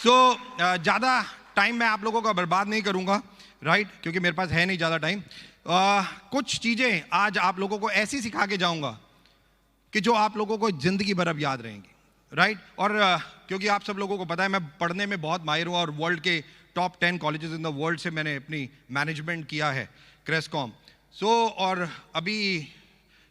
ज़्यादा टाइम मैं आप लोगों का बर्बाद नहीं करूंगा, राइट, क्योंकि मेरे पास है नहीं ज़्यादा टाइम। कुछ चीज़ें आज आप लोगों को ऐसी सिखा के जाऊंगा कि जो आप लोगों को ज़िंदगी भर अब याद रहेंगी, राइट। और क्योंकि आप सब लोगों को पता है मैं पढ़ने में बहुत माहिर हूँ और वर्ल्ड के top 10 colleges in the world से मैंने अपनी मैनेजमेंट किया है, क्रेस्कॉम। और अभी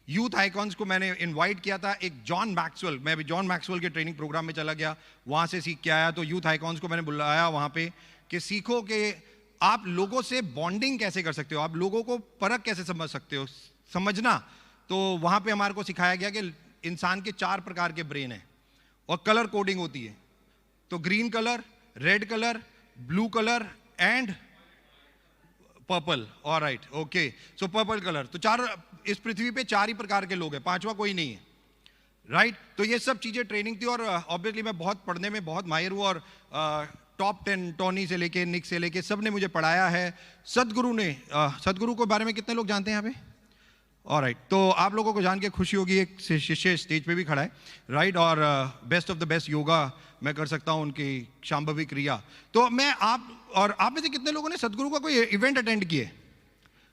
यूथ आइकॉन्स को मैंने इनवाइट किया था, एक जॉन मैक्सवेल, मैं अभी जॉन मैक्सवेल के ट्रेनिंग प्रोग्राम में चला गया, वहाँ से सीख के आया। तो यूथ आइकॉन्स को मैंने बुलाया वहाँ पे कि सीखो कि आप लोगों से बॉन्डिंग कैसे कर सकते हो, आप लोगों को परख कैसे समझ सकते हो, समझना। तो वहाँ पे हमारे को सिखाया गया कि इंसान के 4 प्रकार के ब्रेन हैं और कलर कोडिंग होती है। तो green colour, red colour, blue colour and purple. Alright, okay, so purple colour. तो 4 इस पृथ्वी पे 4 ही प्रकार के लोग हैं, 5वां कोई नहीं है, राइट। तो ये सब चीज़ें ट्रेनिंग थी और ऑब्वियसली मैं बहुत पढ़ने में बहुत माहिर हूँ और टॉप 10 टोनी से लेके निक से लेके सब ने मुझे पढ़ाया है। सदगुरु ने सदगुरु के बारे में कितने लोग जानते हैं यहाँ पे? ऑलराइट, तो आप लोगों को जान के खुशी होगी, एक शिष्य स्टेज पे भी खड़ा है, राइट। और best of the best yoga मैं कर सकता हूँ उनकी शांभवी क्रिया। तो मैं आप में से कितने लोगों ने सदगुरु का कोई इवेंट अटेंड किए?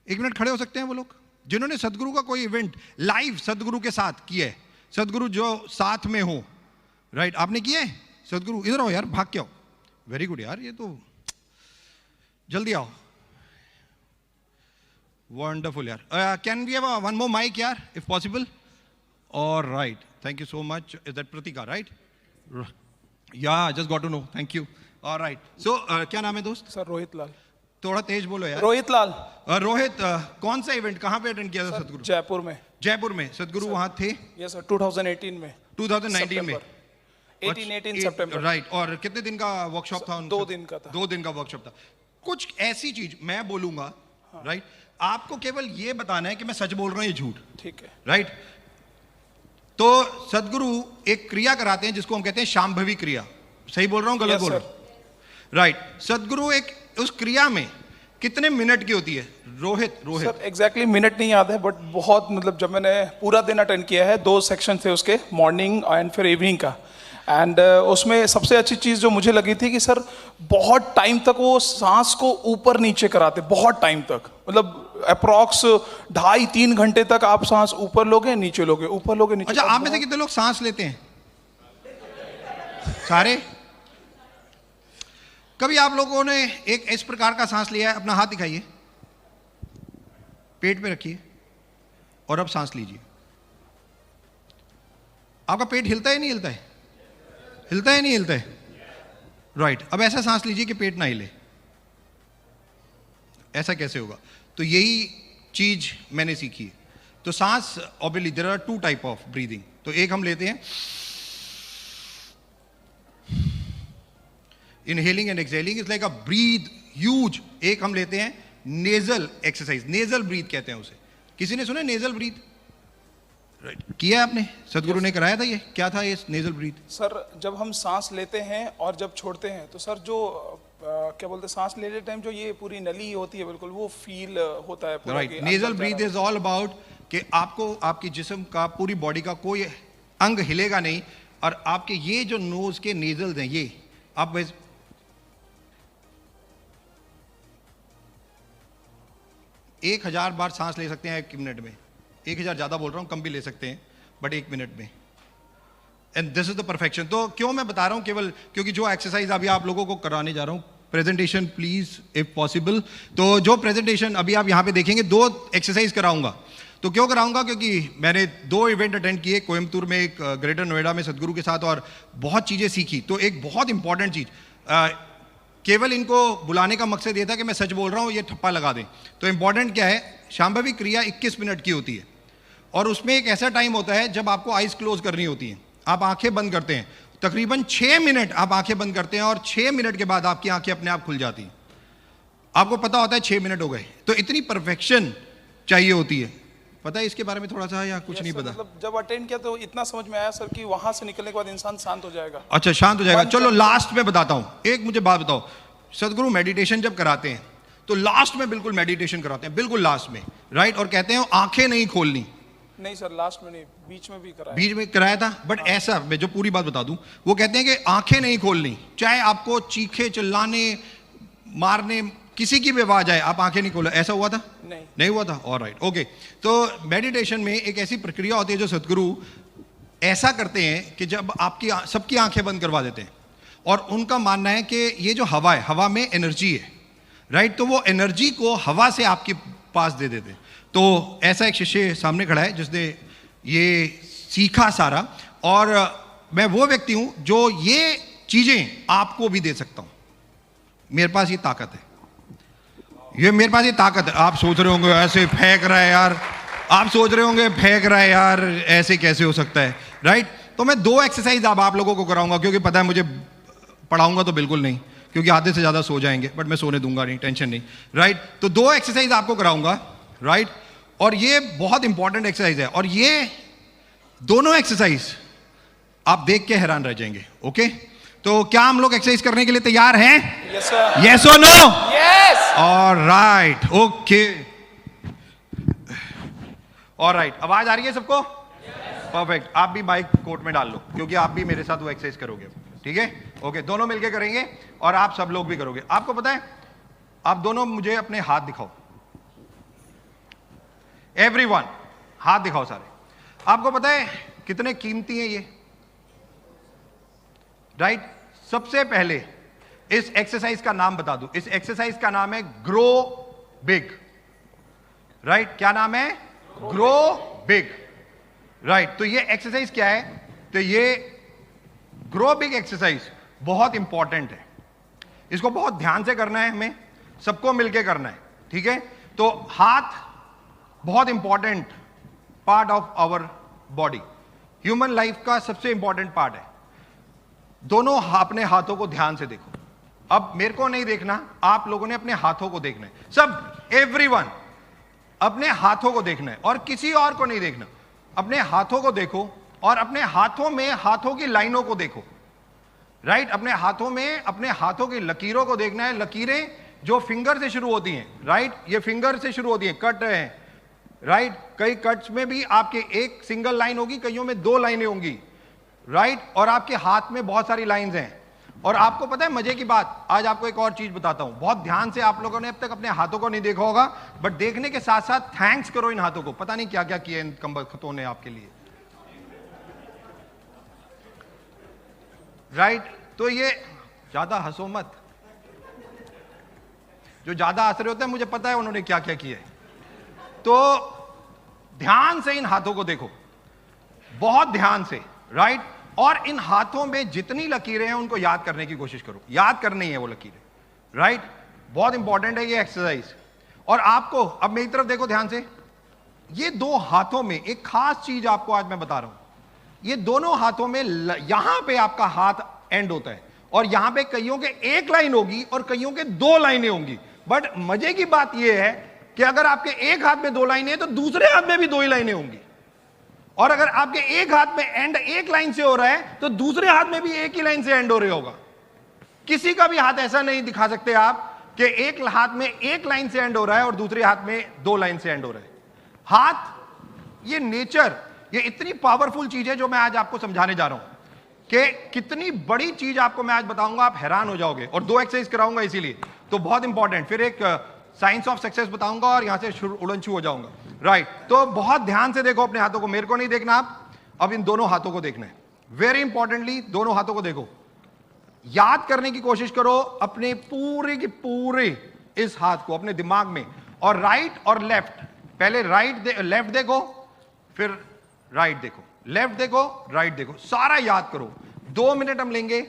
1 मिनट खड़े हो सकते हैं वो लोग जिन्होंने सदगुरु का कोई इवेंट लाइव सदगुरु के साथ किया है, सदगुरु जो साथ में हो, राइट। आपने किया है सदगुरु? इधर आओ यार, भाग के आओ। वेरी गुड यार, ये तो जल्दी आओ। वंडरफुल यार। Can we have one more mic यार if possible? Alright, thank you so much. Is that Pratika, right? Yeah just got to know, thank you. Alright, so क्या नाम है दोस्त? सर रोहित लाल। थोड़ा तेज बोलो यार। रोहित लाल। रोहित, कौन सा इवेंट कहाँ पे अटेंड किया था सदगुरु? जयपुर में। जयपुर में सदगुरु वहाँ थे? यस सर, 2018 में। 2019 में 18 सितंबर, राइट। और कितने दिन का वर्कशॉप था? 2 दिन का था। 2 दिन का वर्कशॉप था। कुछ ऐसी चीज मैं बोलूंगा, राइट, आपको केवल ये बताना है कि मैं सच बोल रहा हूँ, ये झूठ, ठीक है, राइट। तो सदगुरु एक क्रिया कराते हैं जिसको हम कहते हैं शांभवी क्रिया। सही बोल रहा हूँ, गलत बोल रहा हूँ? राइट। सदगुरु एक उस क्रिया में कितने मिनट की होती है? रोहित सर एग्जैक्टली मिनट नहीं याद है, बट बहुत, मतलब जब मैंने पूरा दिन अटेंड किया है, 2 सेक्शन थे उसके, मॉर्निंग एंड फिर इवनिंग का। एंड उसमें सबसे अच्छी चीज़ जो मुझे लगी थी कि सर बहुत टाइम तक वो सांस को ऊपर नीचे कराते, बहुत टाइम तक, मतलब अप्रॉक्स 2.5-3 घंटे तक आप सांस ऊपर लोगे नीचे लोगे, ऊपर लोगे नीचे। अच्छा, आप में से कितने लोग सांस लेते हैं? सारे? कभी आप लोगों ने एक इस प्रकार का सांस लिया है? अपना हाथ दिखाइए, पेट पे रखिए और अब सांस लीजिए। आपका पेट हिलता है नहीं हिलता है? हिलता है नहीं हिलता है? राइट। अब ऐसा सांस लीजिए कि पेट ना हिले। ऐसा कैसे होगा? तो यही चीज मैंने सीखी है। तो सांस obviously there are 2 type of breathing. तो एक हम लेते हैं inhaling and exhaling, is like a breath huge. एक हम लेते हैं नेजल एक्सरसाइज, नेजल ब्रीथ कहते हैं उसे। किसी ने सुना नेजल ब्रीथ? राइट, किया आपने? सदगुरु ने कराया था ये? क्या था ये नेजल ब्रीथ? सर जब हम सांस लेते हैं और जब छोड़ते हैं तो सर जो क्या बोलते हैं, सांस लेते टाइम जो ये पूरी नली होती है बिल्कुल वो फील होता है। Right, nasal breath is all about कि आपको आपकी जिस्म का, पूरी बॉडी का कोई अंग हिलेगा नहीं और आपके ये जो नोज के नेजल्स हैं, ये आप 1000 बार सांस ले सकते हैं 1 मिनट में। 1000 ज्यादा बोल रहा हूं, कम भी ले सकते हैं, बट 1 मिनट में। And this is the perfection. तो क्यों मैं बता रहा हूं? केवल क्योंकि जो एक्सरसाइज अभी आप लोगों को कराने जा रहा हूं, प्रेजेंटेशन प्लीज इफ पॉसिबल। तो जो प्रेजेंटेशन अभी आप यहां पे देखेंगे, 2 एक्सरसाइज कराऊंगा। तो क्यों कराऊंगा? क्योंकि मैंने 2 इवेंट अटेंड किए, कोयम्बतूर में, एक ग्रेटर नोएडा में सदगुरु के साथ, और बहुत चीजें सीखी। तो एक बहुत इंपॉर्टेंट चीज, केवल इनको बुलाने का मकसद ये था कि मैं सच बोल रहा हूँ, ये ठप्पा लगा दें। तो इंपॉर्टेंट क्या है? शांभवी क्रिया 21 मिनट की होती है और उसमें एक ऐसा टाइम होता है जब आपको आइज क्लोज करनी होती हैं। आप आंखें बंद करते हैं, तकरीबन 6 मिनट आप आंखें बंद करते हैं और 6 मिनट के बाद आपकी आंखें अपने आप खुल जाती हैं। आपको पता होता है 6 मिनट हो गए। तो इतनी परफेक्शन चाहिए होती है। पता है इसके बारे में थोड़ा सा या कुछ नहीं पता? मतलब जब अटेंड किया तो इतना समझ में आया सर कि वहां से निकलने के बाद इंसान शांत हो जाएगा। अच्छा, शांत हो जाएगा। चलो लास्ट में बताता हूं। एक मुझे बात बताओ, सदगुरु मेडिटेशन जब कराते हैं तो लास्ट में बिल्कुल मेडिटेशन कराते हैं, बिल्कुल लास्ट में, राइट, और कहते हैं आंखें नहीं खोलनी। नहीं सर, लास्ट में नहीं, बीच में भी कराया। बीच में कराया था, बट ऐसा मैं जो पूरी बात बता दूं, वो कहते हैं कि आंखें नहीं खोलनी, चाहे आपको चीखे चिल्लाने मारने किसी की भी आवाज आए, आप आंखें नहीं खोलो। ऐसा हुआ था? नहीं हुआ था। Alright, okay. तो मेडिटेशन में एक ऐसी प्रक्रिया होती है जो सदगुरु ऐसा करते हैं कि जब आपकी सबकी आंखें बंद करवा देते हैं, और उनका मानना है कि ये जो हवा है, हवा में एनर्जी है, राइट, तो वो एनर्जी को हवा से आपके पास दे देते हैं। तो ऐसा एक शिष्य सामने खड़ा है जिसने ये सीखा सारा, और मैं वो व्यक्ति हूं जो ये चीजें आपको भी दे सकता हूं। मेरे पास ये ताकत है, ये मेरे पास ये ताकत है। आप सोच रहे होंगे ऐसे फेंक रहा है यार, आप सोच रहे होंगे फेंक रहा है यार, ऐसे कैसे हो सकता है, राइट। तो मैं 2 एक्सरसाइज आप लोगों को कराऊंगा, क्योंकि पता है मुझे पढ़ाऊंगा तो बिल्कुल नहीं, क्योंकि आधे से ज्यादा सो जाएंगे, बट मैं सोने दूंगा नहीं, टेंशन नहीं, राइट। तो 2 एक्सरसाइज आपको कराऊंगा, राइट, और ये बहुत इंपॉर्टेंट एक्सरसाइज है, और ये दोनों एक्सरसाइज आप देख के हैरान रह जाएंगे। ओके, तो क्या हम लोग एक्सरसाइज करने के लिए तैयार हैं? Yes sir. यस और no? Yes. Alright, okay, alright. आवाज आ रही है सबको? परफेक्ट। आप भी माइक कोट में डाल लो, क्योंकि आप भी मेरे साथ वो एक्सरसाइज करोगे, ठीक है? ओके, दोनों मिलके करेंगे, और आप सब लोग भी करोगे। आपको पता है, आप दोनों मुझे अपने हाथ दिखाओ, एवरीवन हाथ दिखाओ सारे। आपको पता है कितने कीमती हैं ये, राइट? सबसे पहले इस एक्सरसाइज का नाम बता दूं। इस एक्सरसाइज का नाम है ग्रो बिग, राइट? क्या नाम है? Grow big, right? तो ये एक्सरसाइज क्या है? तो ये ग्रो बिग एक्सरसाइज बहुत इंपॉर्टेंट है, इसको बहुत ध्यान से करना है, हमें सबको मिलकर करना है, ठीक है? तो हाथ बहुत important part of our body, human life का सबसे इंपॉर्टेंट पार्ट है। दोनों अपने हाथों को ध्यान से देखो। अब मेरे को नहीं देखना, आप लोगों ने अपने हाथों को देखना है, सब एवरीवन अपने हाथों को देखना है, और किसी और को नहीं देखना। अपने हाथों को देखो, और अपने हाथों में हाथों की लाइनों को देखो, राइट? अपने हाथों में अपने हाथों की लकीरों को देखना है। लकीरें जो फिंगर से शुरू होती हैं, राइट? ये फिंगर से शुरू होती हैं, कट है, राइट? कई कट्स में भी आपके एक सिंगल लाइन होगी, कईयों में 2 लाइनें होंगी, राइट? और आपके हाथ में बहुत सारी लाइंस हैं। और आपको पता है मजे की बात, आज आपको एक और चीज बताता हूं। बहुत ध्यान से आप लोगों ने अब तक अपने हाथों को नहीं देखा होगा, बट देखने के साथ साथ थैंक्स करो इन हाथों को। पता नहीं क्या क्या किया इन कमबख्तों ने आपके लिए, राइट? तो ये ज्यादा हंसो मत, जो ज्यादा हंस रहे होते हैं मुझे पता है उन्होंने क्या क्या किया है। तो ध्यान से इन हाथों को देखो, बहुत ध्यान से, राइट? और इन हाथों में जितनी लकीरें हैं उनको याद करने की कोशिश करो, याद करनी है वो लकीरें, राइट? बहुत इंपॉर्टेंट है ये एक्सरसाइज। और आपको अब मेरी तरफ देखो ध्यान से, ये 2 हाथों में एक खास चीज आपको आज मैं बता रहा हूं। ये दोनों हाथों में यहां पे आपका हाथ एंड होता है, और यहां पे कईयों के 1 लाइन होगी और कईयों के 2 लाइनें होंगी। बट मजे की बात यह है कि अगर आपके एक हाथ में 2 लाइनें हैं तो दूसरे हाथ में भी 2 ही लाइनें होंगी, और अगर आपके एक हाथ में एंड 1 लाइन से हो रहा है तो दूसरे हाथ में भी 1 ही लाइन से एंड हो रहा होगा। किसी का भी हाथ ऐसा नहीं दिखा सकते आप कि एक हाथ में 1 लाइन से एंड हो रहा है और दूसरे हाथ में 2 लाइन से एंड हो रहा है। हाथ, ये नेचर, ये इतनी पावरफुल चीज है जो मैं आज आपको समझाने जा रहा हूं कि कितनी बड़ी चीज आपको मैं आज बताऊंगा, आप हैरान हो जाओगे। और 2 एक्सरसाइज कराऊंगा इसीलिए, तो बहुत इंपॉर्टेंट। फिर एक साइंस ऑफ सक्सेस बताऊंगा और यहां से उड़न छू हो जाऊंगा, राइट? तो बहुत ध्यान से देखो अपने हाथों को, मेरे को नहीं देखना आप, अब इन दोनों हाथों को देखना है। वेरी इंपॉर्टेंटली दोनों हाथों को देखो, याद करने की कोशिश करो अपने पूरे के पूरे इस हाथ को अपने दिमाग में, और राइट और लेफ्ट, पहले लेफ्ट देखो, फिर राइट देखो, लेफ्ट देखो, राइट देखो, सारा याद करो। 2 मिनट हम लेंगे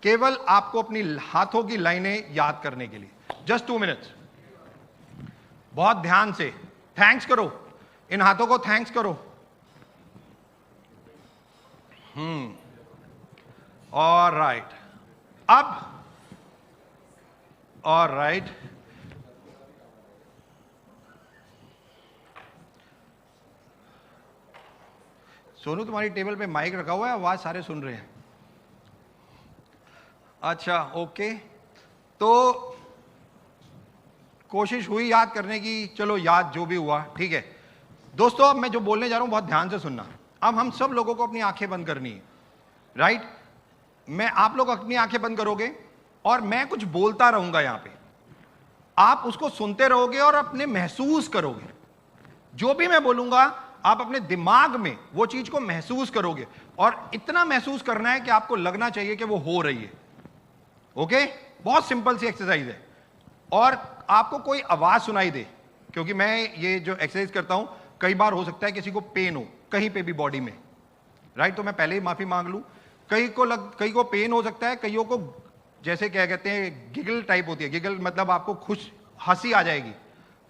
केवल आपको अपनी हाथों की लाइनें याद करने के लिए, जस्ट 2 मिनट्स। बहुत ध्यान से थैंक्स करो, इन हाथों को थैंक्स करो। ऑलराइट, अब ऑलराइट, सोनू तुम्हारी टेबल पे माइक रखा हुआ है, आवाज सारे सुन रहे हैं? अच्छा, ओके। तो कोशिश हुई याद करने की, चलो याद जो भी हुआ, ठीक है। दोस्तों अब मैं जो बोलने जा रहा हूं बहुत ध्यान से सुनना। अब हम सब लोगों को अपनी आंखें बंद करनी है, राइट? मैं आप लोग अपनी आंखें बंद करोगे और मैं कुछ बोलता रहूंगा यहां पे, आप उसको सुनते रहोगे और अपने महसूस करोगे। जो भी मैं बोलूंगा आप अपने दिमाग में वो चीज को महसूस करोगे, और इतना महसूस करना है कि आपको लगना चाहिए कि वो हो रही है। ओके, बहुत सिंपल सी एक्सरसाइज है। और आपको कोई आवाज सुनाई दे, क्योंकि मैं ये जो एक्सरसाइज करता हूं कई बार हो सकता है किसी को पेन हो कहीं पे भी बॉडी में, राइट, तो मैं पहले ही माफी मांग लूं। कई को पेन हो सकता है, कईयों को जैसे क्या कहते हैं गिगल टाइप होती है, गिगल मतलब आपको खुश हंसी आ जाएगी,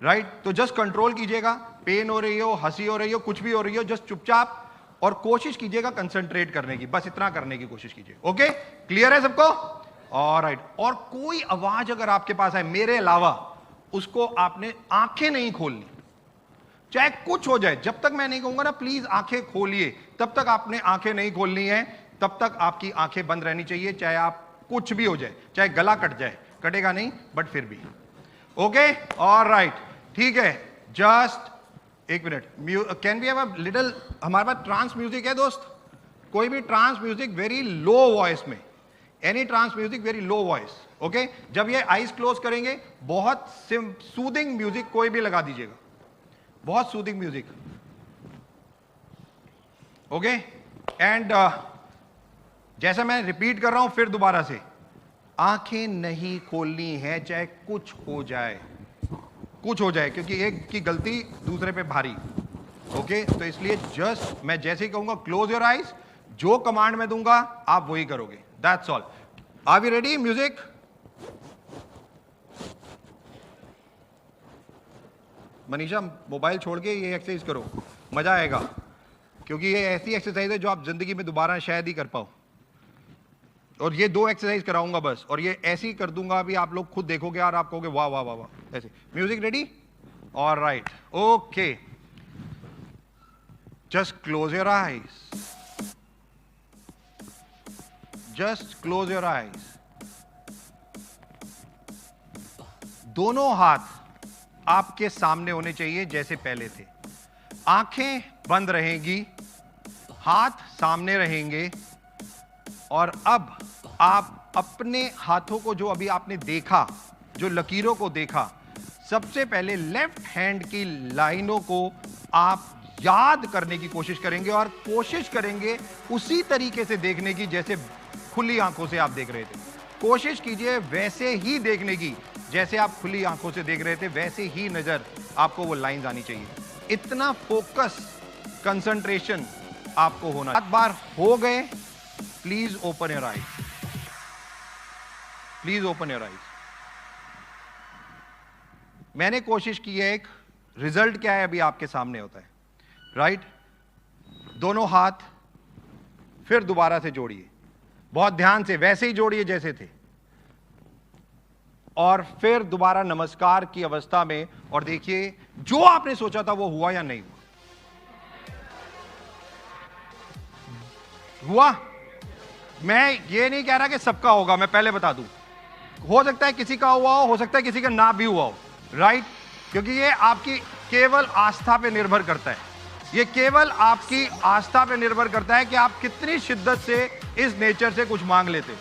राइट। तो जस्ट कंट्रोल कीजिएगा, पेन हो रही हो, हंसी हो रही हो, कुछ भी हो रही हो, जस्ट चुपचाप, और कोशिश कीजिएगा कंसंट्रेट करने की, बस इतना करने की कोशिश कीजिए। ओके, क्लियर है सबको? ऑलराइट। और कोई आवाज अगर आपके पास है मेरे अलावा, उसको आपने आंखें नहीं खोलनी, चाहे कुछ हो जाए। जब तक मैं नहीं कहूंगा ना प्लीज आंखें खोलिए, तब तक आपने आंखें नहीं खोलनी है, तब तक आपकी आंखें बंद रहनी चाहिए, चाहे आप कुछ भी हो जाए, चाहे गला कट जाए, कटेगा नहीं बट फिर भी। ओके, ऑलराइट, ठीक है। जस्ट एक minute, can we have a little, हमारे पास ट्रांस म्यूजिक है दोस्त? कोई भी trance music very low voice में, any trance music very low voice. Okay, जब ये आईज क्लोज करेंगे बहुत सूदिंग म्यूजिक कोई भी लगा दीजिएगा, बहुत सूदिंग म्यूजिक। ओके, एंड जैसा मैं रिपीट कर रहा हूं फिर दोबारा से, आंखें नहीं खोलनी है चाहे कुछ हो जाए, कुछ हो जाए, क्योंकि एक की गलती दूसरे पे भारी। ओके, तो इसलिए जस्ट मैं जैसे ही कहूंगा क्लोज योर आइज, जो कमांड मैं दूंगा आप वही करोगे, that's all. Are we ready? Music. Manisha mobile छोड़ के ये एक्सरसाइज करो, मजा आएगा, क्योंकि ये ऐसी एक्सरसाइज है जो आप जिंदगी में दोबारा शायद ही कर पाओ। और ये 2 एक्सरसाइज कराऊंगा बस, और ये ऐसे ही कर दूंगा, अभी आप लोग खुद देखोगे और आप कहोगे वाह वाह वाह वाह, ऐसे। Music ready? Alright, okay, just close your eyes, just close your eyes. दोनों हाथ आपके सामने होने चाहिए जैसे पहले थे, आंखें बंद रहेंगी, हाथ सामने रहेंगे, और अब आप अपने हाथों को, जो अभी आपने देखा, जो लकीरों को देखा, सबसे पहले लेफ्ट हैंड की लाइनों को आप याद करने की कोशिश करेंगे, और कोशिश करेंगे उसी तरीके से देखने की जैसे खुली आंखों से आप देख रहे थे। कोशिश कीजिए वैसे ही देखने की जैसे आप खुली आंखों से देख रहे थे, वैसे ही नजर आपको वो लाइंस आनी चाहिए। इतना फोकस, कंसंट्रेशन आपको होना। 7 बार हो गए, please open your eyes, please open your eyes. मैंने कोशिश की है, एक रिजल्ट क्या है अभी आपके सामने होता है, राइट। दोनों हाथ फिर दोबारा से जोड़िए, बहुत ध्यान से, वैसे ही जोड़िए जैसे थे, और फिर दोबारा नमस्कार की अवस्था में, और देखिए जो आपने सोचा था वो हुआ या नहीं हुआ। मैं ये नहीं कह रहा कि सबका होगा, मैं पहले बता दूं, हो सकता है किसी का हुआ हो सकता है किसी का ना भी हुआ हो, राइट, क्योंकि ये आपकी केवल आस्था पे निर्भर करता है, ये केवल आपकी आस्था पे निर्भर करता है कि आप कितनी शिद्दत से इस नेचर से कुछ मांग लेते हो,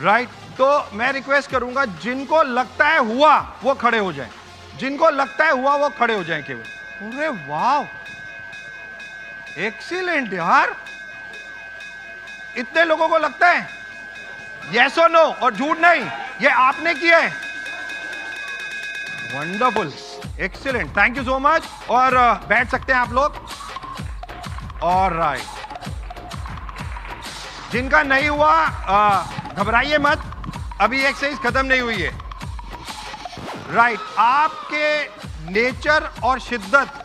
राइट। तो मैं रिक्वेस्ट करूंगा, जिनको लगता है हुआ वो खड़े हो जाएं, जिनको लगता है हुआ वो खड़े हो जाएं केवल। अरे वाह, एक्सीलेंट यार, इतने लोगों को लगता है, यस और नो, और झूठ नहीं, ये आपने किया है, wonderful, excellent, thank you so much. और बैठ सकते हैं आप लोग। ऑलराइट, जिनका नहीं हुआ घबराइए मत, अभी एक्सरसाइज खत्म नहीं हुई है, राइट। आपके नेचर और शिद्दत,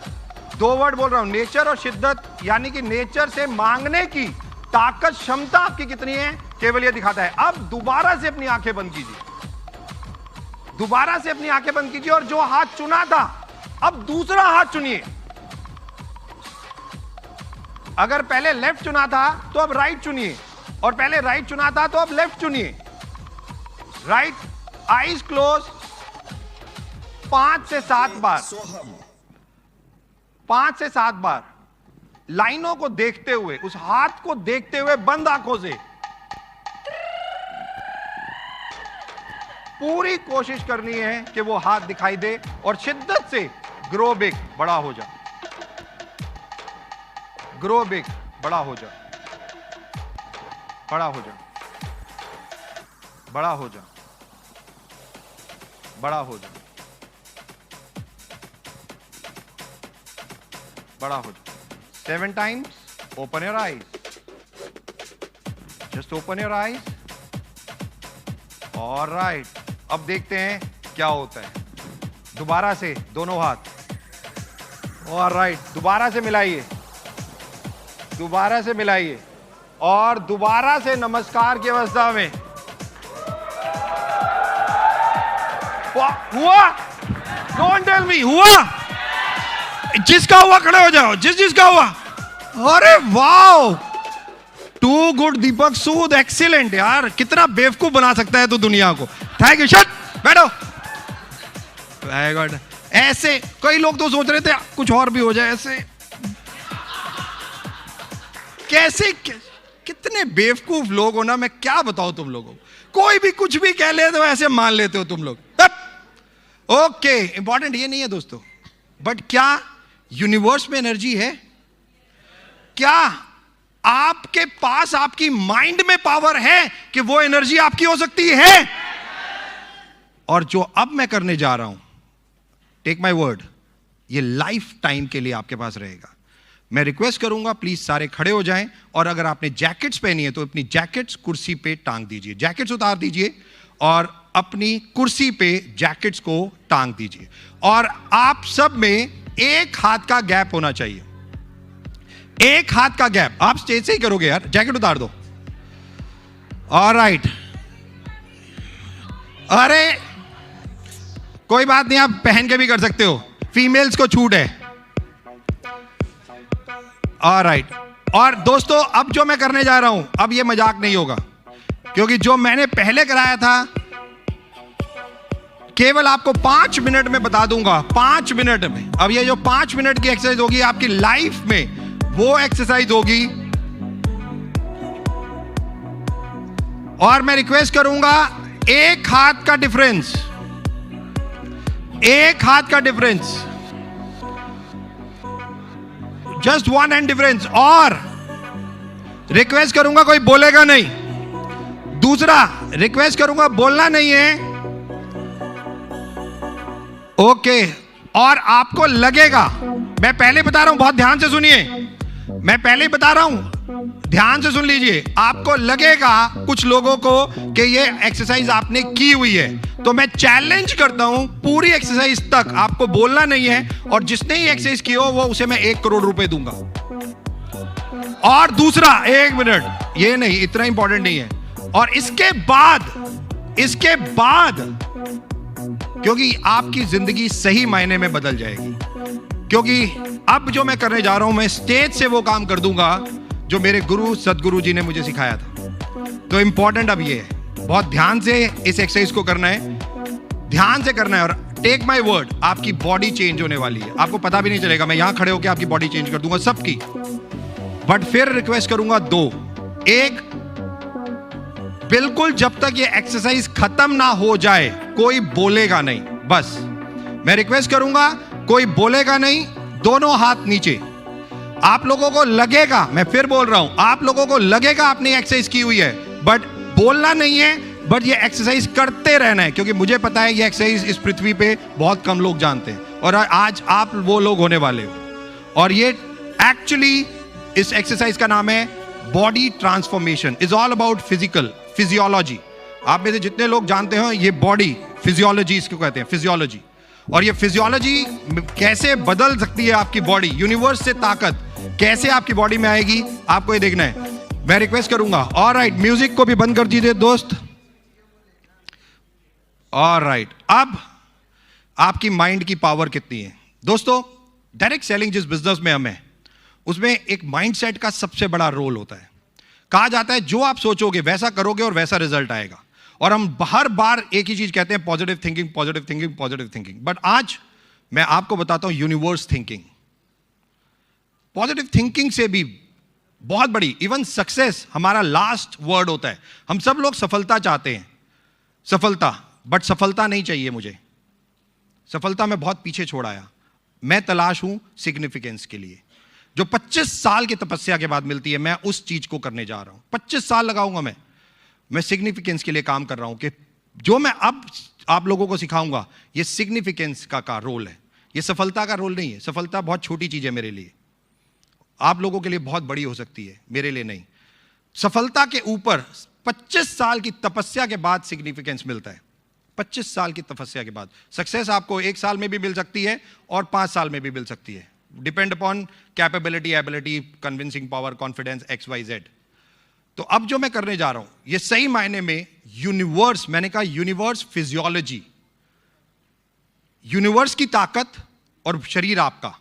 2 वर्ड बोल रहा हूं, नेचर और शिद्दत, यानी कि नेचर से मांगने की ताकत, क्षमता आपकी कितनी है, केवल ये दिखाता है। अब दोबारा से अपनी आंखें बंद कीजिए, दोबारा से अपनी आंखें बंद कीजिए, और जो हाथ चुना था अब दूसरा हाथ चुनिए। अगर पहले लेफ्ट चुना था तो अब राइट चुनिए, और पहले राइट चुना था तो अब लेफ्ट चुनिए, राइट। आईज क्लोज 5 से 7 बार, 5 से 7 बार लाइनों को देखते हुए, उस हाथ को देखते हुए बंद आंखों से पूरी कोशिश करनी है कि वो हाथ दिखाई दे और शिद्दत से ग्रो बिग, बड़ा हो जा, ग्रो बिग, बड़ा हो जा, बड़ा हो जा, बड़ा हो जा, बड़ा हो जा, बड़ा हो जा। 7 times. Open your eyes. Just open your eyes. All right. अब देखते हैं क्या होता है। दोबारा से दोनों हाथ। All right. दोबारा से मिलाइए, दोबारा से मिलाइए और दोबारा से नमस्कार की अवस्था में। हुआ? Don't tell me. हुआ? जिसका हुआ खड़े हो जाओ, जिसका हुआ। अरे wow, too good Deepak Sood, excellent यार, कितना बेवकूफ बना सकता है तू दुनिया को। थैंक यू, शट, बैठो। Very good. ऐसे कई लोग तो सोच रहे थे कुछ और भी हो जाए, ऐसे कैसे कितने बेवकूफ लोग हो ना, मैं क्या बताऊं तुम लोगों को। कोई भी कुछ भी कह ले तो ऐसे मान लेते हो तुम लोग। ओके, इंपॉर्टेंट ये नहीं है दोस्तों, बट क्या यूनिवर्स में एनर्जी है? क्या आपके पास, आपकी माइंड में पावर है कि वो एनर्जी आपकी हो सकती है? और जो अब मैं करने जा रहा हूं, टेक माय वर्ड, ये लाइफ टाइम के लिए आपके पास रहेगा। मैं रिक्वेस्ट करूंगा प्लीज सारे खड़े हो जाएं, और अगर आपने जैकेट्स पहनी है तो अपनी जैकेट्स कुर्सी पे टांग दीजिए। जैकेट्स उतार दीजिए और अपनी कुर्सी पे जैकेट्स को टांग दीजिए। और आप सब में एक हाथ का गैप होना चाहिए, एक हाथ का गैप। आप स्टेज से ही करोगे यार, जैकेट उतार दो। ऑलराइट, अरे कोई बात नहीं, आप पहन के भी कर सकते हो, फीमेल्स को छूट है। ऑलराइट, और दोस्तों अब जो मैं करने जा रहा हूं, अब ये मजाक नहीं होगा, क्योंकि जो मैंने पहले कराया था केवल आपको 5 मिनट में बता दूंगा, 5 मिनट में। अब ये जो 5 मिनट की एक्सरसाइज होगी आपकी लाइफ में, वो एक्सरसाइज होगी। और मैं रिक्वेस्ट करूंगा, एक हाथ का डिफरेंस, एक हाथ का डिफरेंस, जस्ट 1 हैंड डिफरेंस। और रिक्वेस्ट करूंगा कोई बोलेगा नहीं। दूसरा रिक्वेस्ट करूंगा, बोलना नहीं है, ओके। और आपको लगेगा, मैं पहले बता रहा हूं, बहुत ध्यान से सुनिए, मैं पहले बता रहा हूं, ध्यान से सुन लीजिए। आपको लगेगा कुछ लोगों को कि ये एक्सरसाइज आपने की हुई है, तो मैं चैलेंज करता हूं पूरी एक्सरसाइज तक आपको बोलना नहीं है, और जिसने ही एक्सरसाइज की हो वो उसे मैं 1 करोड़ रुपए दूंगा। और दूसरा, 1 मिनट, ये नहीं, इतना इंपॉर्टेंट नहीं है। और इसके बाद क्योंकि आपकी जिंदगी सही मायने में बदल जाएगी, क्योंकि अब जो मैं करने जा रहा हूं, मैं स्टेज से वो काम कर दूंगा जो मेरे गुरु सदगुरु जी ने मुझे सिखाया था। तो इंपॉर्टेंट अब ये है, बहुत ध्यान से इस एक्सरसाइज को करना है, ध्यान से करना है। और टेक माय वर्ड, आपकी बॉडी चेंज होने वाली है, आपको पता भी नहीं चलेगा। मैं यहां खड़े होकर आपकी बॉडी चेंज कर दूंगा सबकी। बट फिर रिक्वेस्ट करूंगा 2, एक, बिल्कुल जब तक ये एक्सरसाइज खत्म ना हो जाए कोई बोलेगा नहीं, बस मैं रिक्वेस्ट करूंगा, कोई बोलेगा नहीं, दोनों हाथ नीचे। आप लोगों को लगेगा, मैं फिर बोल रहा हूं, आप लोगों को लगेगा आपने एक्सरसाइज की हुई है, बट बोलना नहीं है, बट ये एक्सरसाइज करते रहना है, क्योंकि मुझे पता है ये एक्सरसाइज इस पृथ्वी पे बहुत कम लोग जानते हैं, और आज आप वो लोग होने वाले हो। और ये एक्चुअली, इस एक्सरसाइज का नाम है body transformation, is all about physiology. आप में से जितने लोग जानते हो, ये बॉडी फिजियोलॉजी इसको कहते हैं, फिजियोलॉजी। और ये फिजियोलॉजी कैसे बदल सकती है आपकी बॉडी, यूनिवर्स से ताकत कैसे आपकी बॉडी में आएगी, आपको ये देखना है। मैं रिक्वेस्ट करूंगा, ऑलराइट, म्यूजिक को भी बंद कर दीजिए दोस्त। ऑलराइट, अब आपकी माइंड की पावर कितनी है दोस्तों? डायरेक्ट सेलिंग जिस बिजनेस में हम हैं, उसमें एक माइंडसेट का सबसे बड़ा रोल होता है। कहा जाता है जो आप सोचोगे वैसा करोगे और वैसा रिजल्ट आएगा। और हम हर बार एक ही चीज कहते हैं, positive thinking, positive thinking, positive thinking. But आज मैं आपको बताता हूं यूनिवर्स थिंकिंग। पॉजिटिव थिंकिंग से भी बहुत बड़ी, इवन सक्सेस हमारा लास्ट वर्ड होता है। हम सब लोग सफलता चाहते हैं, सफलता, बट सफलता नहीं चाहिए मुझे, सफलता मैं बहुत पीछे छोड़ आया। मैं तलाश हूं सिग्निफिकेंस के लिए, जो 25 साल की तपस्या के बाद मिलती है। मैं उस चीज को करने जा रहा हूं, 25 साल लगाऊंगा मैं सिग्निफिकेंस के लिए काम कर रहा हूं कि जो मैं अब आप लोगों को सिखाऊंगा ये सिग्निफिकेंस का रोल है, ये सफलता का रोल नहीं है। सफलता बहुत छोटी चीज है मेरे लिए, आप लोगों के लिए बहुत बड़ी हो सकती है, मेरे लिए नहीं। सफलता के ऊपर 25 साल की तपस्या के बाद सिग्निफिकेंस मिलता है। 25 साल की तपस्या के बाद सक्सेस आपको 1 साल में भी मिल सकती है और 5 साल में भी मिल सकती है, depend upon capability, ability, convincing power, confidence, XYZ। तो अब जो मैं करने जा रहा हूं ये सही मायने में यूनिवर्स, मैंने कहा यूनिवर्स फिजियोलॉजी, यूनिवर्स की ताकत और शरीर आपका,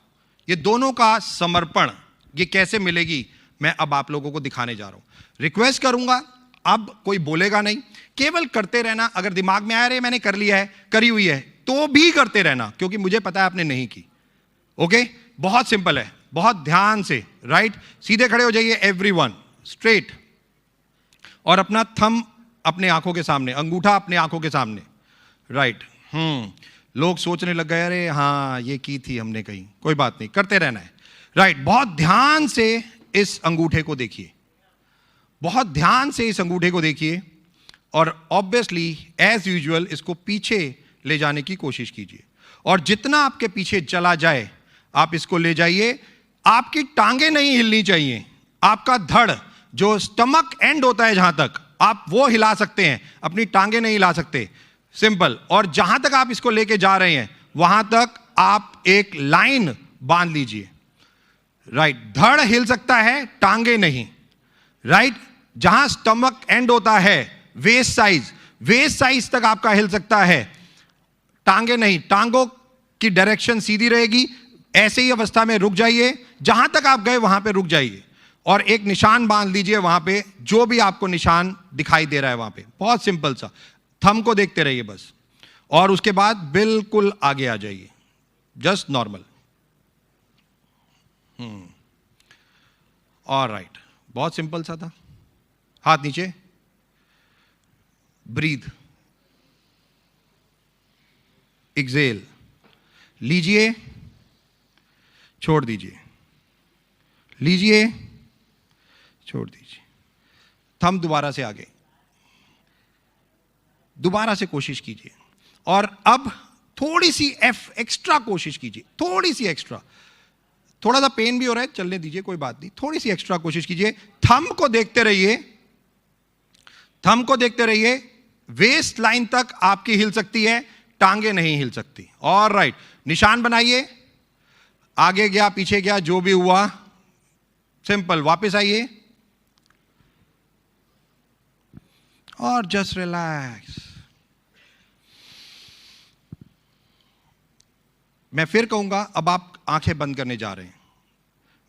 ये दोनों का समर्पण, ये कैसे मिलेगी मैं अब आप लोगों को दिखाने जा रहा हूं। रिक्वेस्ट करूंगा, अब कोई बोलेगा नहीं, केवल करते रहना। अगर दिमाग में आ रहे मैंने कर लिया है, करी हुई है, तो भी करते रहना, क्योंकि मुझे पता है आपने नहीं की। ओके, बहुत सिंपल है, बहुत ध्यान से। राइट, सीधे खड़े हो जाइए एवरीवन, स्ट्रेट, और अपना थंब अपने आंखों के सामने, अंगूठा अपने आंखों के सामने। राइट, लोग सोचने लग गए अरे हाँ ये की थी हमने कहीं, कोई बात नहीं, करते रहना है। राइट, बहुत ध्यान से इस अंगूठे को देखिए, बहुत ध्यान से इस अंगूठे को देखिए, और ऑब्वियसली एज यूजुअल इसको पीछे ले जाने की कोशिश कीजिए, और जितना आपके पीछे चला जाए आप इसको ले जाइए। आपकी टांगे नहीं हिलनी चाहिए, आपका धड़ जो स्टमक एंड होता है जहां तक, आप वो हिला सकते हैं, अपनी टांगे नहीं हिला सकते, सिंपल। और जहां तक आप इसको लेके जा रहे हैं वहां तक आप एक लाइन बांध लीजिए। राइट, धड़ हिल सकता है, टांगे नहीं। राइट, जहां स्टमक एंड होता है, वेस्ट साइज तक आपका हिल सकता है, टांगे नहीं। टांगों की डायरेक्शन सीधी रहेगी, ऐसे ही अवस्था में रुक जाइए, जहां तक आप गए वहां पे रुक जाइए, और एक निशान बांध लीजिए वहां पे, जो भी आपको निशान दिखाई दे रहा है वहां पे। बहुत सिंपल सा, थंब को देखते रहिए बस, और उसके बाद बिल्कुल आगे आ जाइए, जस्ट नॉर्मल। ऑलराइट, बहुत सिंपल सा था। हाथ नीचे, ब्रीथ, एक्सेल, लीजिए, छोड़ दीजिए, लीजिए, छोड़ दीजिए। थंब दोबारा से आगे, दोबारा से कोशिश कीजिए, और अब थोड़ी सी एक्स्ट्रा कोशिश कीजिए, थोड़ी सी एक्स्ट्रा। थोड़ा सा पेन भी हो रहा है, चलने दीजिए, कोई बात नहीं, थोड़ी सी एक्स्ट्रा कोशिश कीजिए। थंब को देखते रहिए, थंब को देखते रहिए, वेस्ट लाइन तक आपकी हिल सकती है, टांगे नहीं हिल सकती। ऑलराइट, निशान बनाइए, आगे गया पीछे गया जो भी हुआ, सिंपल। वापस आइए और जस्ट रिलैक्स। मैं फिर कहूंगा, अब आप आंखें बंद करने जा रहे हैं,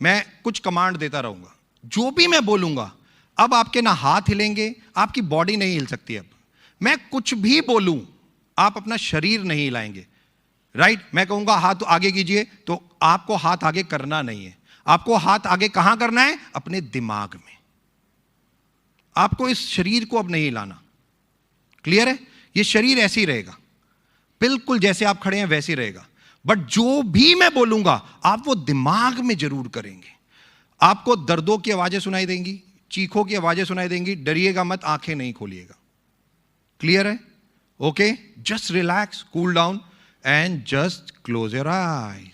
मैं कुछ कमांड देता रहूंगा, जो भी मैं बोलूंगा, अब आपके ना हाथ हिलेंगे, आपकी बॉडी नहीं हिल सकती। अब मैं कुछ भी बोलूं आप अपना शरीर नहीं हिलाएंगे। राइट, मैं कहूंगा हाथ आगे कीजिए, तो आपको हाथ आगे करना नहीं है। आपको हाथ आगे कहां करना है? अपने दिमाग में। आपको इस शरीर को अब नहीं हिलाना। क्लियर है? ये शरीर ऐसे ही रहेगा, बिल्कुल जैसे आप खड़े हैं वैसे ही रहेगा, बट जो भी मैं बोलूंगा आप वो दिमाग में जरूर करेंगे। आपको दर्दों की आवाजें सुनाई देंगी, चीखों की आवाजें सुनाई देंगी, डरिएगा मत, आंखें नहीं खोलिएगा। क्लियर है? Okay, just relax, cool down, and just close your eyes,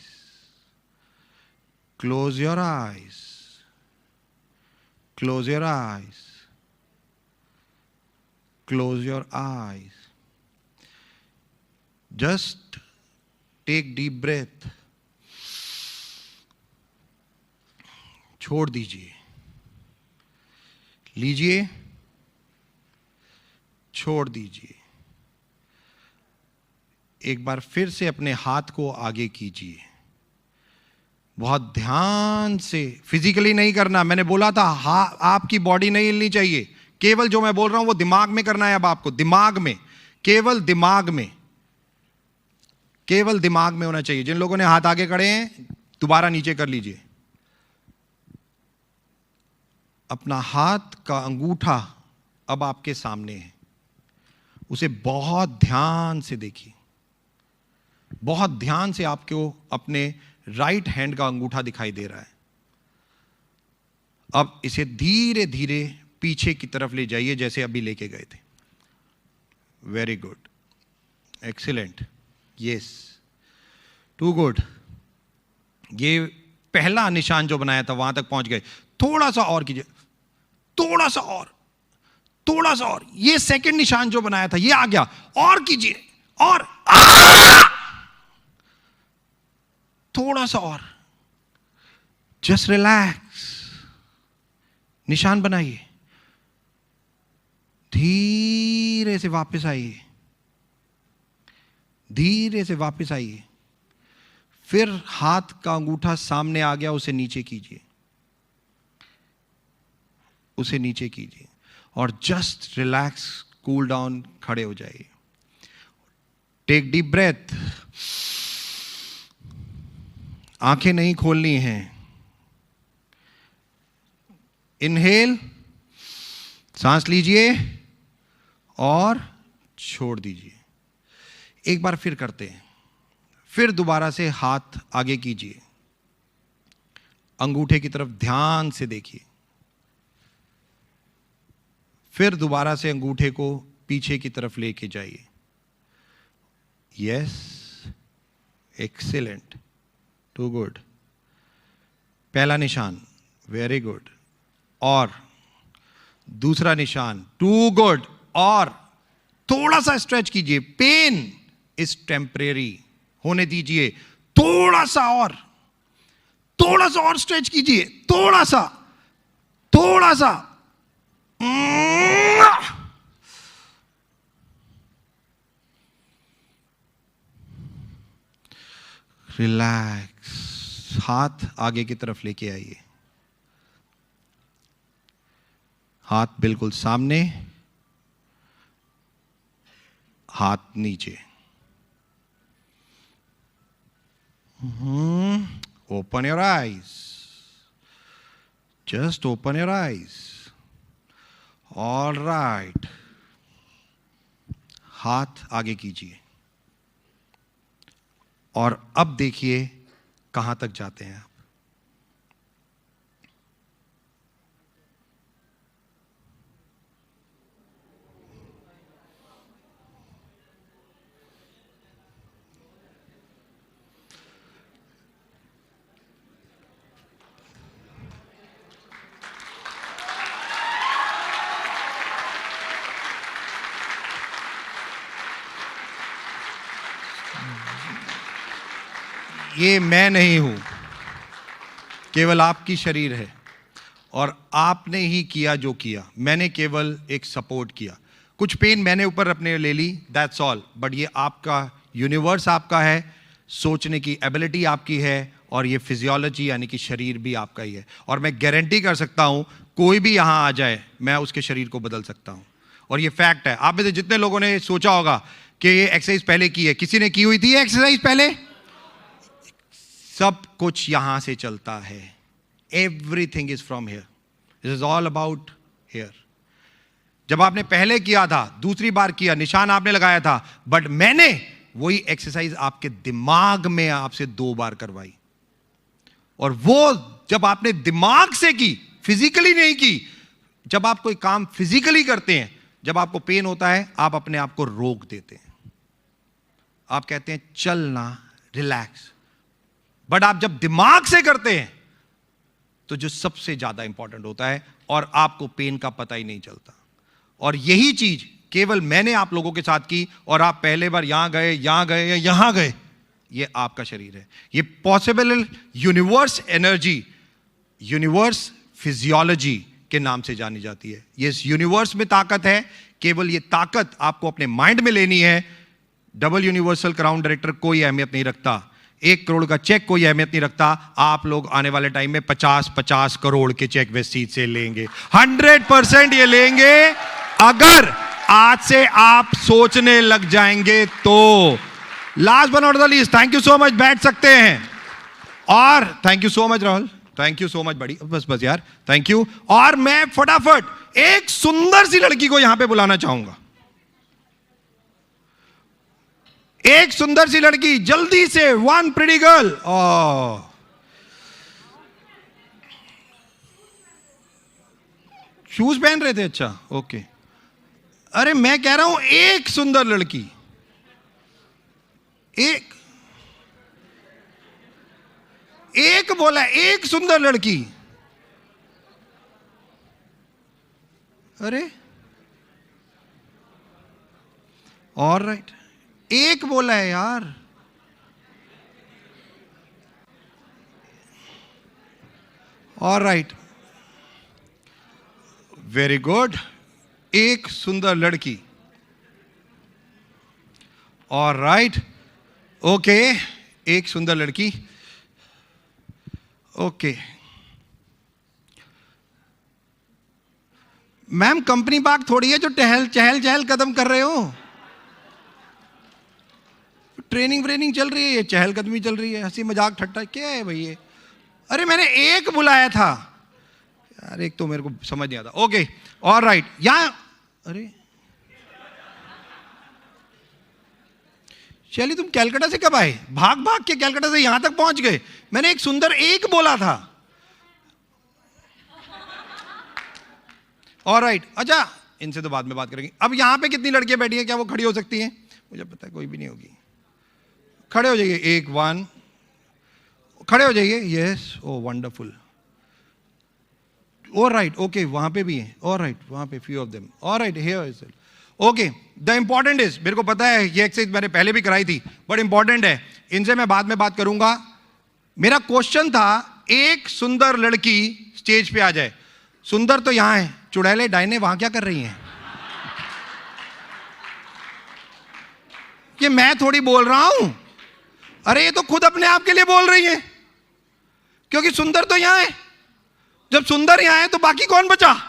close your eyes, close your eyes, close your eyes. Just take deep breath, छोड़ दीजिए, लीजिए, छोड़ दीजिए। एक बार फिर से अपने हाथ को आगे कीजिए, बहुत ध्यान से, फिजिकली नहीं करना। मैंने बोला था आपकी बॉडी नहीं हिलनी चाहिए, केवल जो मैं बोल रहा हूं वो दिमाग में करना है। अब आपको दिमाग में, केवल दिमाग में, केवल दिमाग में होना चाहिए। जिन लोगों ने हाथ आगे खड़े हैं दोबारा नीचे कर लीजिए। अपना हाथ का अंगूठा अब आपके सामने है, उसे बहुत ध्यान से देखिए। बहुत ध्यान से आपको अपने राइट हैंड का अंगूठा दिखाई दे रहा है। अब इसे धीरे धीरे पीछे की तरफ ले जाइए जैसे अभी लेके गए थे। Very good, excellent, yes, too good. ये पहला निशान जो बनाया था वहां तक पहुंच गए। थोड़ा सा और कीजिए, थोड़ा सा और, थोड़ा सा और। ये सेकंड निशान जो बनाया था ये आ गया, और कीजिए, और थोड़ा सा और। जस्ट रिलैक्स, निशान बनाइए, धीरे से वापस आइए, धीरे से वापस आइए। फिर हाथ का अंगूठा सामने आ गया, उसे नीचे कीजिए, उसे नीचे कीजिए, और जस्ट रिलैक्स, कूल डाउन, खड़े हो जाइए। Take deep breath. आंखें नहीं खोलनी हैं। इनहेल, सांस लीजिए और छोड़ दीजिए। एक बार फिर करते हैं। फिर दोबारा से हाथ आगे कीजिए, अंगूठे की तरफ ध्यान से देखिए। फिर दोबारा से अंगूठे को पीछे की तरफ लेके जाइए। Yes, excellent, too good. पहला निशान, वेरी गुड, और दूसरा निशान, टू गुड, और थोड़ा सा स्ट्रेच कीजिए। पेन इज टेम्परेरी, होने दीजिए। थोड़ा सा और, थोड़ा सा और स्ट्रेच कीजिए, थोड़ा सा, थोड़ा सा। रिलैक्स, हाथ आगे की तरफ लेके आइए, हाथ बिल्कुल सामने, हाथ नीचे। Open your eyes. Just open your eyes. All right. हाथ आगे कीजिए, और अब देखिए कहां तक जाते हैं आप। ये मैं नहीं हूं, केवल आपकी शरीर है, और आपने ही किया जो किया। मैंने केवल एक सपोर्ट किया। कुछ पेन मैंने ऊपर अपने ले ली, दैट्स ऑल। बट ये आपका यूनिवर्स आपका है, सोचने की एबिलिटी आपकी है, और ये फिजियोलॉजी यानी कि शरीर भी आपका ही है। और मैं गारंटी कर सकता हूं कोई भी यहां आ जाए, मैं उसके शरीर को बदल सकता हूं। और ये फैक्ट है। आप में से जितने लोगों ने सोचा होगा कि ये एक्सरसाइज पहले की है, किसी ने की हुई थी एक्सरसाइज पहले? सब कुछ यहां से चलता है। Everything is from here, this is all about here. जब आपने पहले किया था, दूसरी बार किया, निशान आपने लगाया था, बट मैंने वही एक्सरसाइज आपके दिमाग में आपसे 2 बार करवाई। और वो जब आपने दिमाग से की, फिजिकली नहीं की। जब आप कोई काम फिजिकली करते हैं, जब आपको पेन होता है, आप अपने आप को रोक देते हैं, आप कहते हैं चलना, रिलैक्स। बट आप जब दिमाग से करते हैं तो जो सबसे ज्यादा इंपॉर्टेंट होता है, और आपको पेन का पता ही नहीं चलता। और यही चीज केवल मैंने आप लोगों के साथ की, और आप पहले बार यहां गए, यहां गए या यहां गए। ये आपका शरीर है। ये possible universe energy, universe physiology के नाम से जानी जाती है। ये इस यूनिवर्स में ताकत है। केवल ये ताकत आपको अपने माइंड में लेनी है। डबल यूनिवर्सल क्राउन डायरेक्टर कोई अहमियत नहीं रखता, 1 करोड़ का चेक कोई अहमियत नहीं रखता। आप लोग आने वाले टाइम में 50-50 करोड़ के चेक वेस्टीज से लेंगे, 100% ये लेंगे, अगर आज से आप सोचने लग जाएंगे तो। Last but not the least, thank you so much, बैठ सकते हैं। और thank you so much Rahul, thank you so much बड़ी, बस यार, थैंक यू। और मैं फटाफट एक सुंदर सी लड़की को यहां पे बुलाना चाहूंगा। एक सुंदर सी लड़की, जल्दी से, वन प्रिटी गर्ल। शूज पहन रहे थे, अच्छा ओके। अरे मैं कह रहा हूं एक सुंदर लड़की, एक बोला, एक सुंदर लड़की। अरे ऑल राइट, एक बोला है यार। ऑल राइट, वेरी गुड, एक सुंदर लड़की। ऑल राइट, ओके, एक सुंदर लड़की, ओके। मैम कंपनी बाग थोड़ी है जो चहल चहल कदम कर रहे हो। ट्रेनिंग चल रही है, ये चहल कदमी चल रही है, हंसी मजाक ठट्टा क्या है भाई ये। अरे मैंने एक बुलाया था यार, एक तो मेरे को समझ नहीं आता। ओके ऑल राइट, यहां अरे शैली तुम कैलकाटा से कब आए? भाग भाग के कैलकाटा से यहां तक पहुंच गए। मैंने एक सुंदर एक बोला था। ऑल राइट, अच्छा इनसे तो बाद में बात करेंगे। अब यहां पे कितनी लड़कियां बैठी हैं, क्या वो खड़ी हो सकती हैं? मुझे पता है कोई भी नहीं होगी। खड़े हो जाइए, एक वन, खड़े हो जाइए, यस, ओ वंडरफुल। ऑल राइट, ओके, वहां पे भी है। ऑल राइट, वहां पे few of them. All right, here is okay. The important is, मेरे को पता है ये एक्सरसाइज मैंने पहले भी कराई थी, बट इंपॉर्टेंट है, इनसे मैं बाद में बात करूंगा। मेरा क्वेश्चन था, एक सुंदर लड़की स्टेज पे आ जाए। सुंदर तो यहां है, चुड़ैले डायने वहां क्या कर रही हैं? ये मैं थोड़ी बोल रहा हूं, अरे ये तो खुद अपने आप के लिए बोल रही है, क्योंकि सुंदर तो यहां है। जब सुंदर यहां है तो बाकी कौन बचा?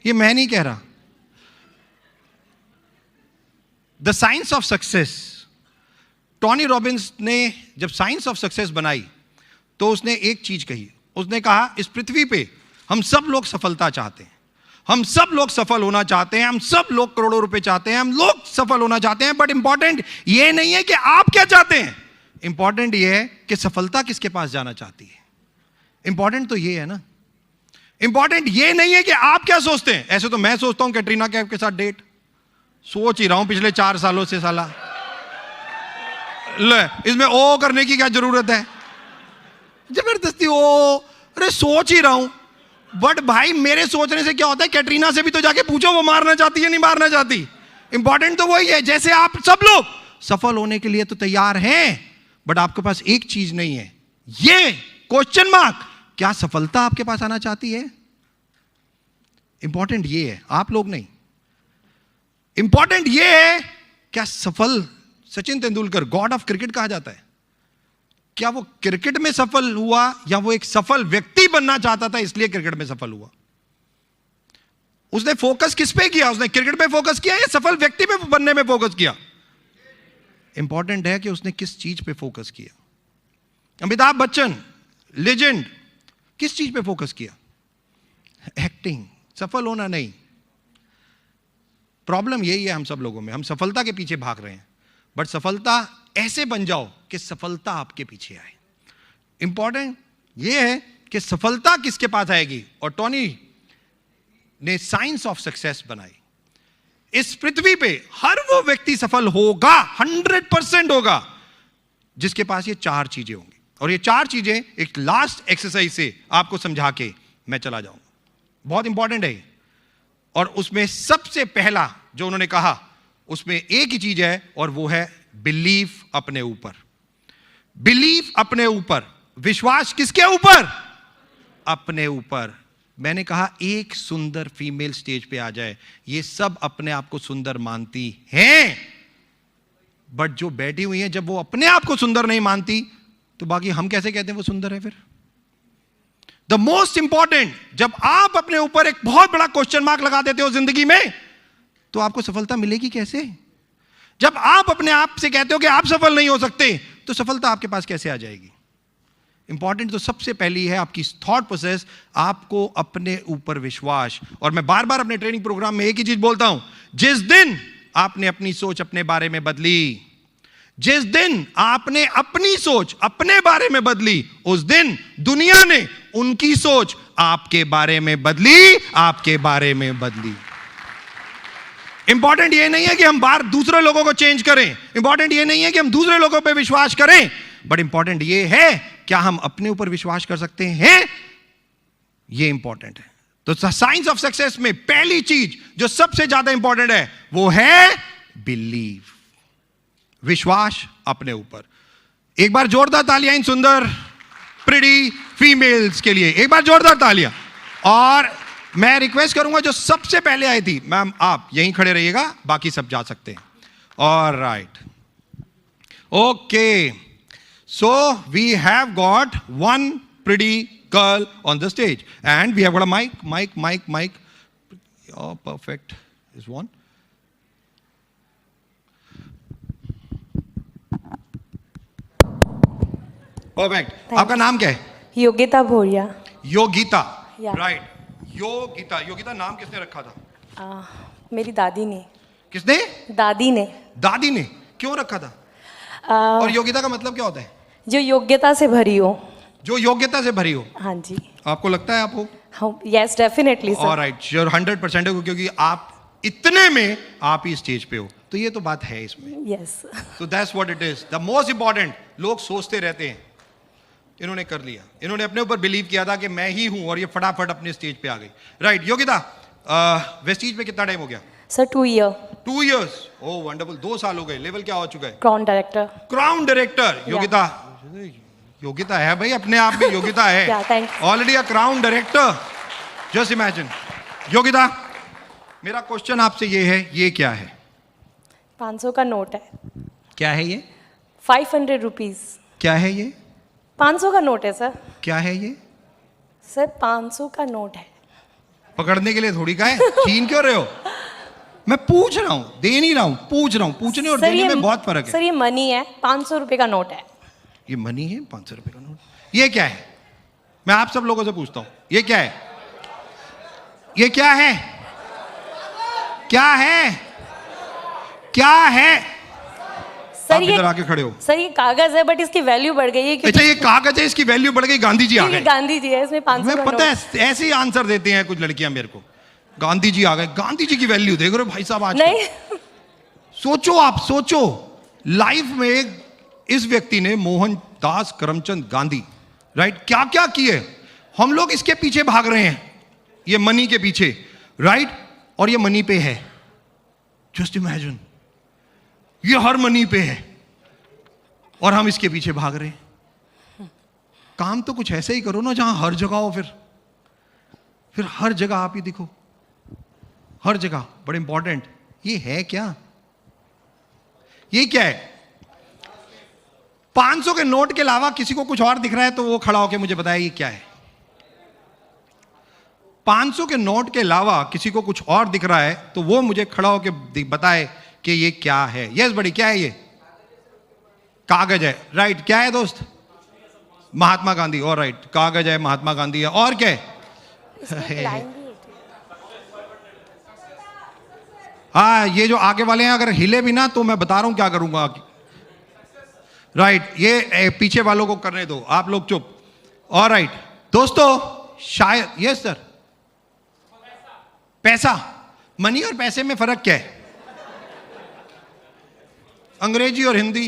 ये मैं नहीं कह रहा। The science of success, Tony Robbins ने जब साइंस ऑफ सक्सेस बनाई तो उसने एक चीज कही। उसने कहा इस पृथ्वी पे हम सब लोग सफलता चाहते हैं, हम सब लोग सफल होना चाहते हैं, हम सब लोग करोड़ों रुपए चाहते हैं, हम लोग सफल होना चाहते हैं, बट इंपॉर्टेंट ये नहीं है कि आप क्या चाहते हैं, इंपॉर्टेंट ये है कि सफलता किसके पास जाना चाहती है। इंपॉर्टेंट तो ये है ना, इंपॉर्टेंट ये नहीं है कि आप क्या सोचते हैं। ऐसे तो मैं सोचता हूं कैटरीना कैफ के साथ डेट, सोच ही रहा हूं पिछले 4 सालों से साला। ले, इसमें ओ करने की क्या जरूरत है, जबरदस्ती ओ, अरे सोच ही रहा हूं। बट भाई मेरे सोचने से क्या होता है, कैटरीना से भी तो जाके पूछो वो मारना चाहती है नहीं मारना चाहती। इंपॉर्टेंट तो वही है, जैसे आप सब लोग सफल होने के लिए तो तैयार हैं, बट आपके पास एक चीज नहीं है, ये क्वेश्चन मार्क, क्या सफलता आपके पास आना चाहती है? इंपॉर्टेंट ये है, आप लोग नहीं। इंपॉर्टेंट ये है, क्या सफल, Sachin Tendulkar God of cricket कहा जाता है, क्या वो क्रिकेट में सफल हुआ या वो एक सफल व्यक्ति बनना चाहता था इसलिए क्रिकेट में सफल हुआ? उसने फोकस किस पे किया? उसने क्रिकेट पे फोकस किया या सफल व्यक्ति पे बनने में फोकस किया? इंपॉर्टेंट है कि उसने किस चीज पे फोकस किया। अमिताभ बच्चन लेजेंड, किस चीज पे फोकस किया? एक्टिंग, सफल होना नहीं। प्रॉब्लम यही है हम सब लोगों में, हम सफलता के पीछे भाग रहे हैं, बट सफलता ऐसे बन जाओ कि सफलता आपके पीछे आए। इंपॉर्टेंट यह है कि सफलता किसके पास आएगी, और टोनी ने साइंस ऑफ सक्सेस बनाई। इस पृथ्वी पे हर वो व्यक्ति सफल होगा, 100% होगा, जिसके पास ये 4 चीजें होंगी। और ये 4 चीजें एक लास्ट एक्सरसाइज से आपको समझा के मैं चला जाऊंगा, बहुत इंपॉर्टेंट है। और उसमें सबसे पहला जो उन्होंने कहा, उसमें एक ही चीज है, और वो है बिलीफ अपने ऊपर। बिलीफ अपने ऊपर, विश्वास किसके ऊपर? अपने ऊपर। मैंने कहा एक सुंदर फीमेल स्टेज पे आ जाए, ये सब अपने आप को सुंदर मानती हैं, बट जो बैठी हुई हैं, जब वो अपने आप को सुंदर नहीं मानती तो बाकी हम कैसे कहते हैं वो सुंदर है? फिर द मोस्ट इंपॉर्टेंट, जब आप अपने ऊपर एक बहुत बड़ा क्वेश्चन मार्क लगा देते हो जिंदगी में, तो आपको सफलता मिलेगी कैसे? जब आप अपने आप से कहते हो कि आप सफल नहीं हो सकते, तो सफलता आपके पास कैसे आ जाएगी? इंपॉर्टेंट तो सबसे पहली है आपकी थॉट प्रोसेस, आपको अपने ऊपर विश्वास। और मैं बार बार अपने ट्रेनिंग प्रोग्राम में एक ही चीज बोलता हूं, जिस दिन आपने अपनी सोच अपने बारे में बदली, जिस दिन आपने अपनी सोच अपने बारे में बदली, उस दिन दुनिया ने उनकी सोच आपके बारे में बदली, आपके बारे में बदली। इंपॉर्टेंट ये नहीं है कि हम बाहर दूसरे लोगों को चेंज करें, इंपॉर्टेंट ये नहीं है कि हम दूसरे लोगों पे विश्वास करें, बट इंपॉर्टेंट ये है क्या हम अपने ऊपर विश्वास कर सकते हैं, ये इंपॉर्टेंट है। तो साइंस ऑफ सक्सेस में पहली चीज जो सबसे ज्यादा इंपॉर्टेंट है वो है बिलीव, विश्वास अपने ऊपर। एक बार जोरदार तालियां इन सुंदर प्रिटी फीमेल्स के लिए, एक बार जोरदार तालियां। और मैं रिक्वेस्ट करूंगा जो सबसे पहले आई थी, मैम आप यहीं खड़े रहिएगा, बाकी सब जा सकते हैं। Alright, okay, so we have got one pretty girl on the stage and we have got a mic. Oh, perfect. Is one. Perfect. आपका नाम क्या है? योगिता भोरिया। योगिता, Yeah. right. योगिता नाम किसने रखा था? मेरी दादी ने। किसने? दादी ने। दादी ने क्यों रखा था? और योगिता का मतलब क्या होता है? जो योग्यता से भरी हो। जो योग्यता से भरी हो। हाँ जी। आपको लगता है आप हो? हाँ, yes definitely sir. Alright, sure 100% है, क्योंकि आप इतने में आप ही स्टेज पे हो, तो ये तो बात है इसमें। Yes. So that's what it is. The most important, लोग सोचते रहते हैं, इन्होंने कर लिया, इन्होंने अपने ऊपर बिलीव किया था कि मैं ही हूं, और ये फटाफट अपने स्टेज पे आ गई। राइट, योगिता वेस्टीज में कितना टाइम हो गया? Sir 2 year. 2 years. ओह वंडरफुल, 2 साल हो गए। लेवल क्या हो चुका है? Crown director. Crown director. Yogita है भाई, अपने आप में योगिता है, already a crown director. Just imagine. Yogita, मेरा क्वेश्चन आपसे ये है, ये क्या है? 500 का नोट है। क्या है ये? 500 रुपीज। क्या है ये? 500 का नोट है सर। क्या है ये? सर 500 का नोट है। पकड़ने के लिए थोड़ी का है, छीन क्यों रहे हो? मैं पूछ रहा हूँ, दे नहीं रहा हूँ, पूछ रहा हूँ। पूछने और देने में बहुत फर्क है। सर ये मनी है, 500 रुपए का नोट है। ये मनी है, 500 रुपए का नोट। ये क्या है? मैं आप सब लोगों से पूछता हूं, ये क्या है? ये क्या है? क्या है? क्या है? सर आप ये इधर आके खड़े हो। सर ये कागज है, बट इसकी वैल्यू बढ़ गई है। अच्छा, ये कागज है, इसकी वैल्यू बढ़ गई, गांधी जी आ गए। गांधी जी है, इसमें 500 मैं का पता नोट। है, ऐसे ही आंसर देते हैं कुछ लड़कियां मेरे को। गांधी जी आ गए, गांधी जी की वैल्यू देख रहे हो भाई साहब आज? नहीं। सोचो, आप सोचो, लाइफ में इस व्यक्ति ने, मोहनदास करमचंद गांधी, राइट, क्या क्या किए। हम लोग इसके पीछे भाग रहे हैं, ये मनी के पीछे, राइट, और ये मनी पे है। जस्ट इमेजिन, ये हर मनी पे है और हम इसके पीछे भाग रहे हैं। काम तो कुछ ऐसे ही करो ना जहां हर जगह हो, फिर हर जगह आप ही दिखो, हर जगह। बड़े इंपॉर्टेंट, ये है क्या? ये क्या है? 500 के नोट के अलावा किसी को कुछ और दिख रहा है तो वो खड़ा होकर मुझे बताए ये क्या है? 500 के नोट के अलावा किसी को कुछ और दिख रहा है तो वो मुझे खड़ा होकर बताए कि ये क्या है। यस बड़ी, क्या है ये? कागज है, राइट। क्या है दोस्त? महात्मा गांधी। और राइट, कागज है, महात्मा गांधी है, और क्या है? हाँ, ये जो आगे वाले हैं अगर हिले भी ना तो मैं बता रहा हूं क्या करूंगा। राइट, ये पीछे वालों को करने दो, आप लोग चुप। और राइट दोस्तों, शायद, यस सर, पैसा, मनी और पैसे में फर्क क्या है? अंग्रेजी और हिंदी,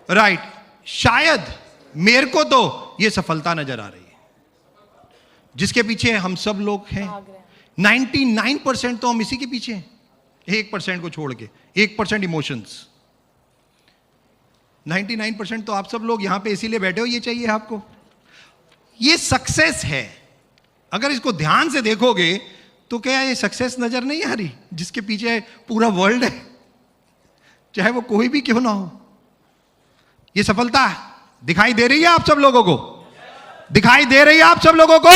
राइट। शायद मेरे को तो ये सफलता नजर आ रही है जिसके पीछे हम सब लोग हैं। 99% तो हम इसी के पीछे हैं, 1% को छोड़ के। 1% इमोशंस, 99% तो आप सब लोग यहां पे इसीलिए बैठे हो, ये चाहिए आपको। ये सक्सेस है। अगर इसको ध्यान से देखोगे तो क्या ये सक्सेस नजर नहीं आ रही जिसके पीछे पूरा वर्ल्ड है, चाहे वो कोई भी क्यों ना हो? ये सफलता दिखाई दे रही है आप सब लोगों को? दिखाई दे रही है आप सब लोगों को?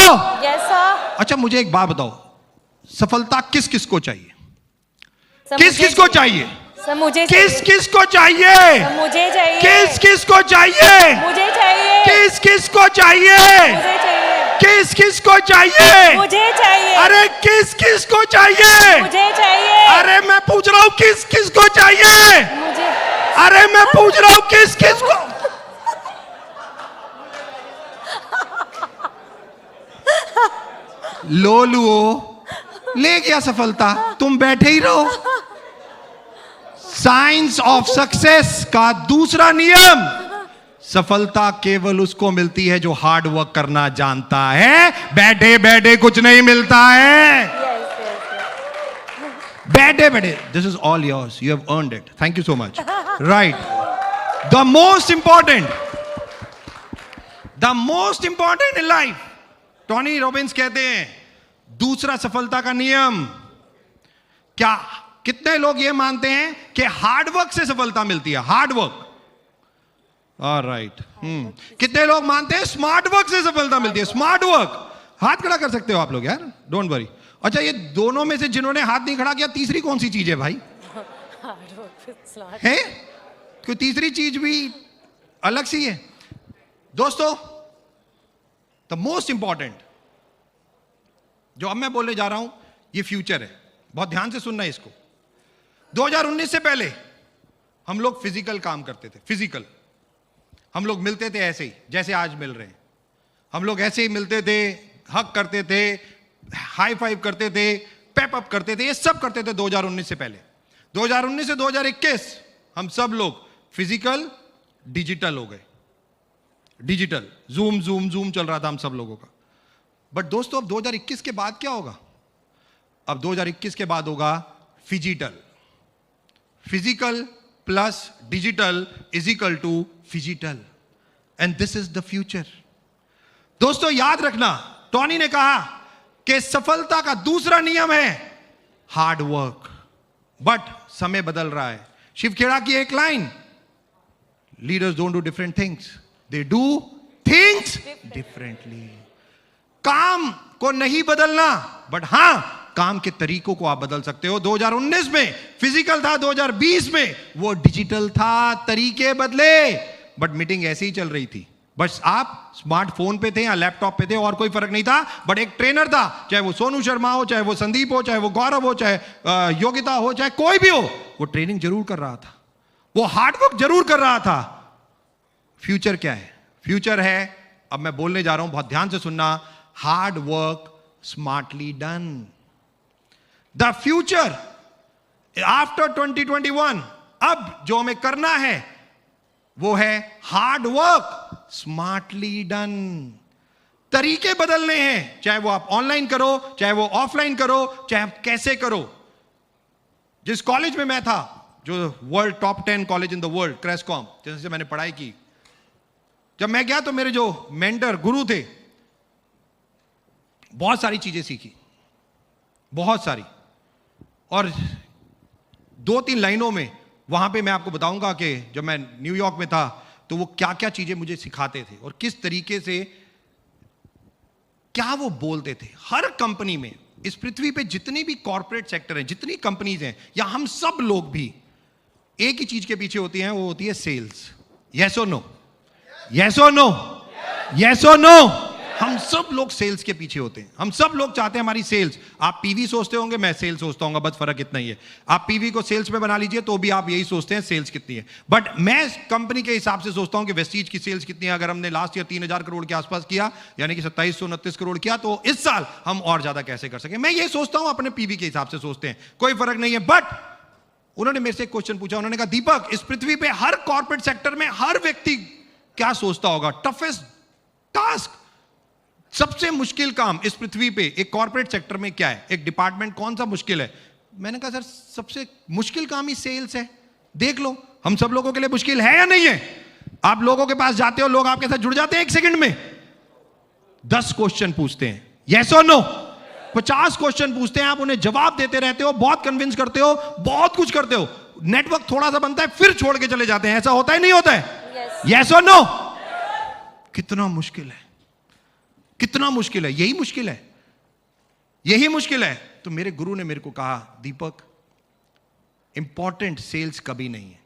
Yes sir. अच्छा मुझे एक बात बताओ, सफलता किस किस को चाहिए? सर, किस किस को चाहिए? सर मुझे किस किस को चाहिए? सर मुझे चाहिए। किस किस को चाहिए? मुझे चाहिए। किस किस को चाहिए? मुझे चाहिए। किस किस को चाहिए? मुझे चाहिए। अरे किस किस को चाहिए? मुझे चाहिए। अरे मैं पूछ रहा हूं किस किस को चाहिए? मुझे अरे मैं पूछ रहा हूं किस किस को? लोलुओ ले गया सफलता, तुम बैठे ही रहो। साइंस ऑफ सक्सेस का दूसरा नियम, सफलता केवल उसको मिलती है जो हार्ड वर्क करना जानता है। बैठे बैठे कुछ नहीं मिलता है। बैठे बैठे, this is all yours, you have earned it, thank you so much. Right, the most important in life, Tony Robbins कहते हैं दूसरा सफलता का नियम। क्या कितने लोग ये मानते हैं कि हार्ड वर्क से सफलता मिलती है? Hard work, alright. कितने लोग मानते हैं स्मार्ट वर्क से सफलता मिलती है? स्मार्ट वर्क, हाथ खड़ा कर सकते हो आप लोग यार, डोंट वरी। अच्छा, ये दोनों में से जिन्होंने हाथ नहीं खड़ा किया, तीसरी कौन सी चीज है भाई? है कोई तीसरी चीज भी अलग सी है? दोस्तों, द मोस्ट इंपॉर्टेंट जो अब मैं बोलने जा रहा हूं, ये फ्यूचर है, बहुत ध्यान से सुनना है इसको। 2019 से पहले हम लोग फिजिकल काम करते थे, फिजिकल। हम लोग मिलते थे ऐसे ही जैसे आज मिल रहे हैं, हम लोग ऐसे ही मिलते थे, हक करते थे, हाई फाइव करते थे, पेप अप करते थे, ये सब करते थे 2019 से पहले। 2019 से 2021 हम सब लोग फिजिकल डिजिटल हो गए। डिजिटल, जूम जूम जूम चल रहा था हम सब लोगों का। बट दोस्तों, अब 2021 के बाद क्या होगा? अब 2021 के बाद होगा phygital. Physical plus digital is equal to phygital, and this is the future. दोस्तों याद रखना, टोनी ने कहा कि सफलता का दूसरा नियम है हार्ड वर्क, बट समय बदल रहा है। शिव खेड़ा की एक line, leaders don't do different things, they do things differently. काम को नहीं बदलना, बट हां काम के तरीकों को आप बदल सकते हो। 2019 में फिजिकल था, 2020 में वो डिजिटल था, तरीके बदले, बट मीटिंग ऐसी ही चल रही थी। बस आप स्मार्टफोन पे थे या लैपटॉप पे थे, और कोई फर्क नहीं था। बट एक ट्रेनर था, चाहे वो सोनू शर्मा हो, चाहे वो संदीप हो, चाहे वो गौरव हो, चाहे योगिता हो, चाहे कोई भी हो, वो ट्रेनिंग जरूर कर रहा था, वो हार्डवर्क जरूर कर रहा था। फ्यूचर क्या है? फ्यूचर है, अब मैं बोलने जा रहा हूं, बहुत ध्यान से सुनना, hard work smartly done. The future after 2021, अब जो हमें करना है वो है हार्ड वर्क स्मार्टली डन। तरीके बदलने हैं, चाहे वो आप ऑनलाइन करो, चाहे वो ऑफलाइन करो, चाहे आप कैसे करो। जिस कॉलेज में मैं था, जो world top 10 college in the world, क्रेस्कॉम, जिनसे मैंने पढ़ाई की, जब मैं गया तो मेरे जो मेंटर गुरु थे, बहुत सारी चीजें सीखी, बहुत सारी। और 2-3 लाइनों में वहां पे मैं आपको बताऊंगा कि जब मैं न्यूयॉर्क में था तो वो क्या क्या चीजें मुझे सिखाते थे और किस तरीके से क्या वो बोलते थे। हर कंपनी में, इस पृथ्वी पे जितनी भी कॉर्पोरेट सेक्टर हैं, जितनी कंपनीज हैं, या हम सब लोग भी एक ही चीज के पीछे होती हैं, वो होती है सेल्स। यस और नो? यस और नो? यस और नो? हम सब लोग सेल्स के पीछे होते हैं, हम सब लोग चाहते हैं हमारी सेल्स। आप पीवी सोचते होंगे, मैं सेल्स सोचता हूँ, बस फर्क इतना ही है। आप पीवी को सेल्स में बना लीजिए तो भी आप यही सोचते हैं सेल्स कितनी है। बट मैं कंपनी के हिसाब से सोचता हूं कि वेस्टीज की सेल्स कितनी है। अगर हमने लास्ट ईयर 3000 करोड़ के आसपास किया, यानी कि 2729 करोड़ किया, तो इस साल हम और ज्यादा कैसे कर सके। मैं ये सोचता हूं, अपने पीवी के हिसाब से सोचते हैं, कोई फर्क नहीं है। बट उन्होंने मेरे से एक क्वेश्चन पूछा, उन्होंने कहा, दीपक, इस पृथ्वी पे हर कॉर्पोरेट सेक्टर में हर व्यक्ति क्या सोचता होगा, टफेस्ट टास्क, सबसे मुश्किल काम इस पृथ्वी पे एक कॉर्पोरेट सेक्टर में क्या है, एक डिपार्टमेंट कौन सा मुश्किल है? मैंने कहा, सर सबसे मुश्किल काम ही सेल्स है। देख लो, हम सब लोगों के लिए मुश्किल है या नहीं है? आप लोगों के पास जाते हो, लोग आपके साथ जुड़ जाते हैं 1 सेकंड में। 10 क्वेश्चन पूछते हैं, यस और नो? 50 क्वेश्चन पूछते हैं, आप उन्हें जवाब देते रहते हो, बहुत कन्विंस करते हो, बहुत कुछ करते हो, नेटवर्क थोड़ा सा बनता है, फिर छोड़ के चले जाते हैं। ऐसा होता है नहीं होता है? यस और नो? कितना मुश्किल है, कितना मुश्किल है। यही मुश्किल है, यही मुश्किल है। तो मेरे गुरु ने मेरे को कहा, दीपक, इंपॉर्टेंट सेल्स कभी नहीं है।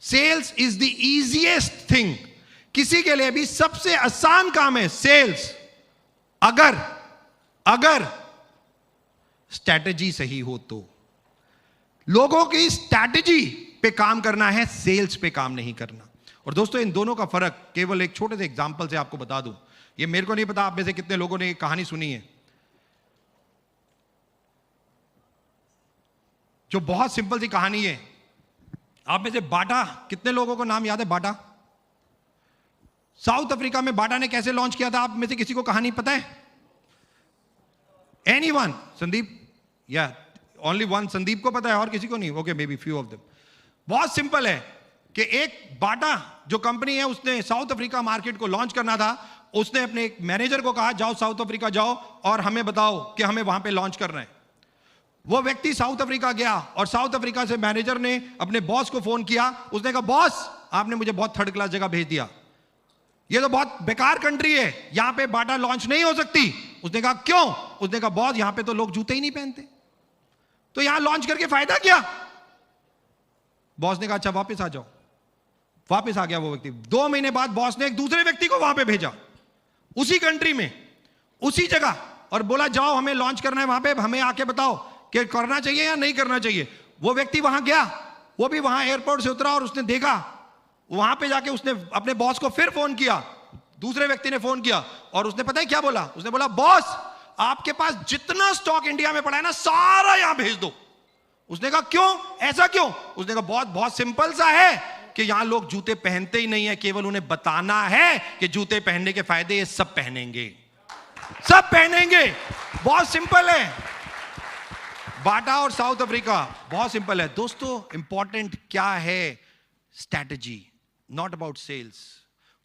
Sales is the easiest thing, किसी के लिए भी सबसे आसान काम है सेल्स, अगर स्ट्रैटेजी सही हो तो। लोगों की स्ट्रैटेजी पे काम करना है, सेल्स पे काम नहीं करना। और दोस्तों इन दोनों का फर्क केवल एक छोटे से एग्जांपल से आपको बता दूं। ये मेरे को नहीं पता आप में से कितने लोगों ने ये कहानी सुनी है, जो बहुत सिंपल सी कहानी है। आप में से बाटा, कितने लोगों को नाम याद है बाटा? साउथ अफ्रीका में बाटा ने कैसे लॉन्च किया था? आप में से किसी को कहानी पता है? एनीवन? संदीप? या ओनली वन? संदीप को पता है और किसी को नहीं? Okay, may be few of them. बहुत सिंपल है कि एक बाटा जो कंपनी है उसने साउथ अफ्रीका मार्केट को लॉन्च करना था। उसने अपने एक मैनेजर को कहा जाओ साउथ अफ्रीका जाओ और हमें बताओ कि हमें वहां पे लॉन्च करना है। वो व्यक्ति साउथ अफ्रीका गया और साउथ अफ्रीका से मैनेजर ने अपने बॉस को फोन किया। उसने कहा बॉस आपने मुझे बहुत थर्ड क्लास जगह भेज दिया, ये तो बहुत बेकार कंट्री है, यहां पे बाटा लॉन्च नहीं हो सकती। उसने कहा क्यों? उसने कहा बॉस यहां पे तो लोग जूते ही नहीं पहनते, तो यहां लॉन्च करके फायदा क्या? बॉस ने कहा अच्छा वापस आ जाओ। वापस आ गया वो व्यक्ति। 2 महीने बाद बॉस ने एक दूसरे व्यक्ति को वहां पे भेजा, उसी कंट्री में, उसी जगह, और बोला जाओ हमें लॉन्च करना है वहां पे, हमें आके बताओ कि करना चाहिए या नहीं करना चाहिए। वो व्यक्ति वहां गया, वो भी वहां एयरपोर्ट से उतरा और उसने देखा। वहां पे जाके उसने अपने बॉस को फिर फोन किया, दूसरे व्यक्ति ने फोन किया और उसने पता है क्या बोला? उसने बोला बॉस आपके पास जितना स्टॉक इंडिया में पड़ा है ना सारा यहां भेज दो। उसने कहा क्यों, ऐसा क्यों? उसने कहा बहुत बहुत सिंपल सा है कि यहां लोग जूते पहनते ही नहीं है, केवल उन्हें बताना है कि जूते पहनने के फायदे ये सब पहनेंगे, सब पहनेंगे। बहुत सिंपल है। बाटा और साउथ अफ्रीका बहुत सिंपल है। दोस्तों इंपॉर्टेंट क्या है? Strategy, not about sales.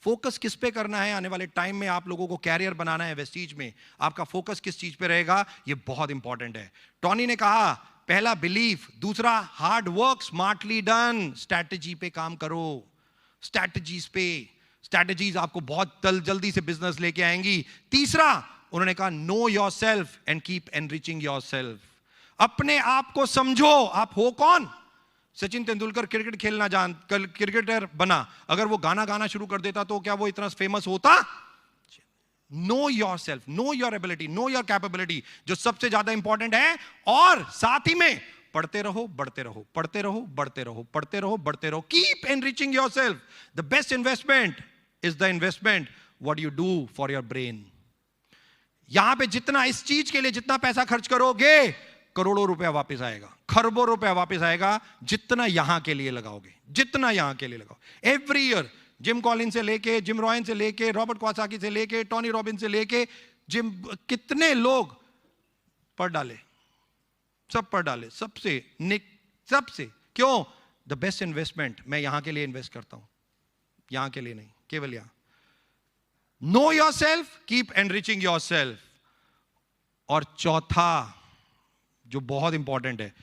Focus किस पे करना है? आने वाले टाइम में आप लोगों को कैरियर बनाना है वेस्टीज में, आपका फोकस किस चीज पे रहेगा? ये बहुत इंपॉर्टेंट है। टॉनी ने कहा पहला बिलीफ, दूसरा hard work smartly done. Strategy पे काम करो, स्ट्रैटेजीज पे। स्ट्रैटेजीज आपको बहुत जल्दी से बिजनेस लेके आएंगी। तीसरा उन्होंने कहा no yourself and keep enriching yourself. अपने आप को समझो, आप हो कौन? सचिन तेंदुलकर क्रिकेट खेलना क्रिकेटर बना, अगर वो गाना गाना शुरू कर देता तो क्या वो इतना फेमस होता? Know your self, know your ability, know your capability, जो सबसे ज्यादा इंपॉर्टेंट है। और साथ ही में पढ़ते रहो, बढ़ते रहो, पढ़ते रहो, बढ़ते रहो, पढ़ते रहो, बढ़ते रहो। Keep enriching your self. The best investment is the investment what you do for your brain. यहां पे जितना इस चीज के लिए जितना पैसा खर्च करोगे, करोड़ों रुपया वापस आएगा, खरबों रुपया वापस आएगा, जितना यहां के लिए लगाओगे, जितना यहां के लिए लगाओ। एवरी ईयर जिम कॉलिन से लेके, जिम रॉयन से लेके, रॉबर्ट क्वासाकी से लेके, टॉनी रॉबिन से लेके, जिम कितने लोग पढ़ डाले, सब पढ़ डाले, सबसे। क्यों? द बेस्ट इन्वेस्टमेंट मैं यहां के लिए इन्वेस्ट करता हूं, यहां के लिए नहीं, केवल यहां। Know your self, keep enriching your self. और चौथा जो बहुत इंपॉर्टेंट है,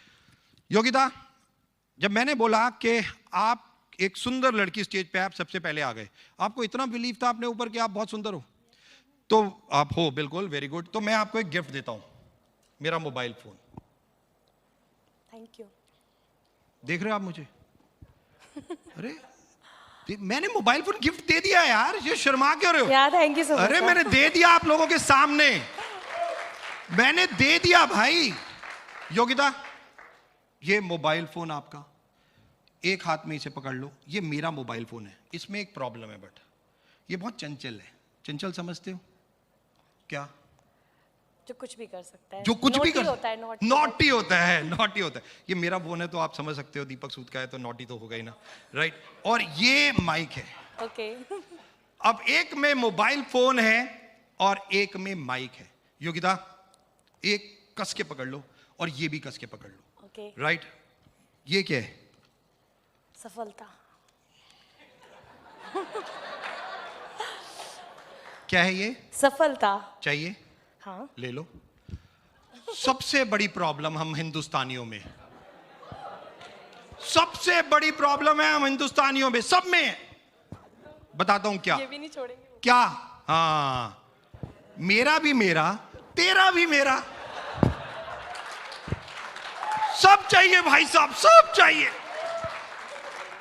योगिता, जब मैंने बोला कि आप एक सुंदर लड़की स्टेज पे आप सबसे पहले आ गए, आपको इतना बिलीव था अपने ऊपर कि आप बहुत सुंदर हो, तो आप हो, बिल्कुल, वेरी गुड। तो मैं आपको एक गिफ्ट देता हूं, मेरा मोबाइल फोन। Thank you. देख रहे हो आप मुझे? अरे मैंने मोबाइल फोन गिफ्ट दे दिया यार, ये शर्मा क्यों रहे हो? यार थैंक यू सो मच। अरे मैंने दे दिया आप लोगों के सामने, मैंने दे दिया भाई। योगिता, ये मोबाइल फोन आपका, एक हाथ में इसे पकड़ लो, ये मेरा मोबाइल फोन है। इसमें एक प्रॉब्लम है, बट ये बहुत चंचल है। चंचल समझते हो क्या? जो कुछ भी कर सकता है, जो कुछ भी कर होता है, नॉटी होता है, नॉटी होता है। ये मेरा फोन है तो आप समझ सकते हो, दीपक सूद का है तो नॉटी तो होगा ही ना, राइट? और ये माइक है। ओके। अब एक में मोबाइल फोन है और एक में माइक है। योगिता, एक कस के पकड़ लो और ये भी कस के पकड़ लो, ओके। राइट? ये क्या है? सफलता। क्या है ये? सफलता चाहिए? हाँ। ले लो। सबसे बड़ी प्रॉब्लम हम हिंदुस्तानियों में, सबसे बड़ी प्रॉब्लम है हम हिंदुस्तानियों में, सब में है। बताता हूं क्या। ये भी नहीं छोड़ेंगे क्या? हाँ, मेरा भी मेरा, तेरा भी मेरा, सब चाहिए भाई साहब, सब चाहिए,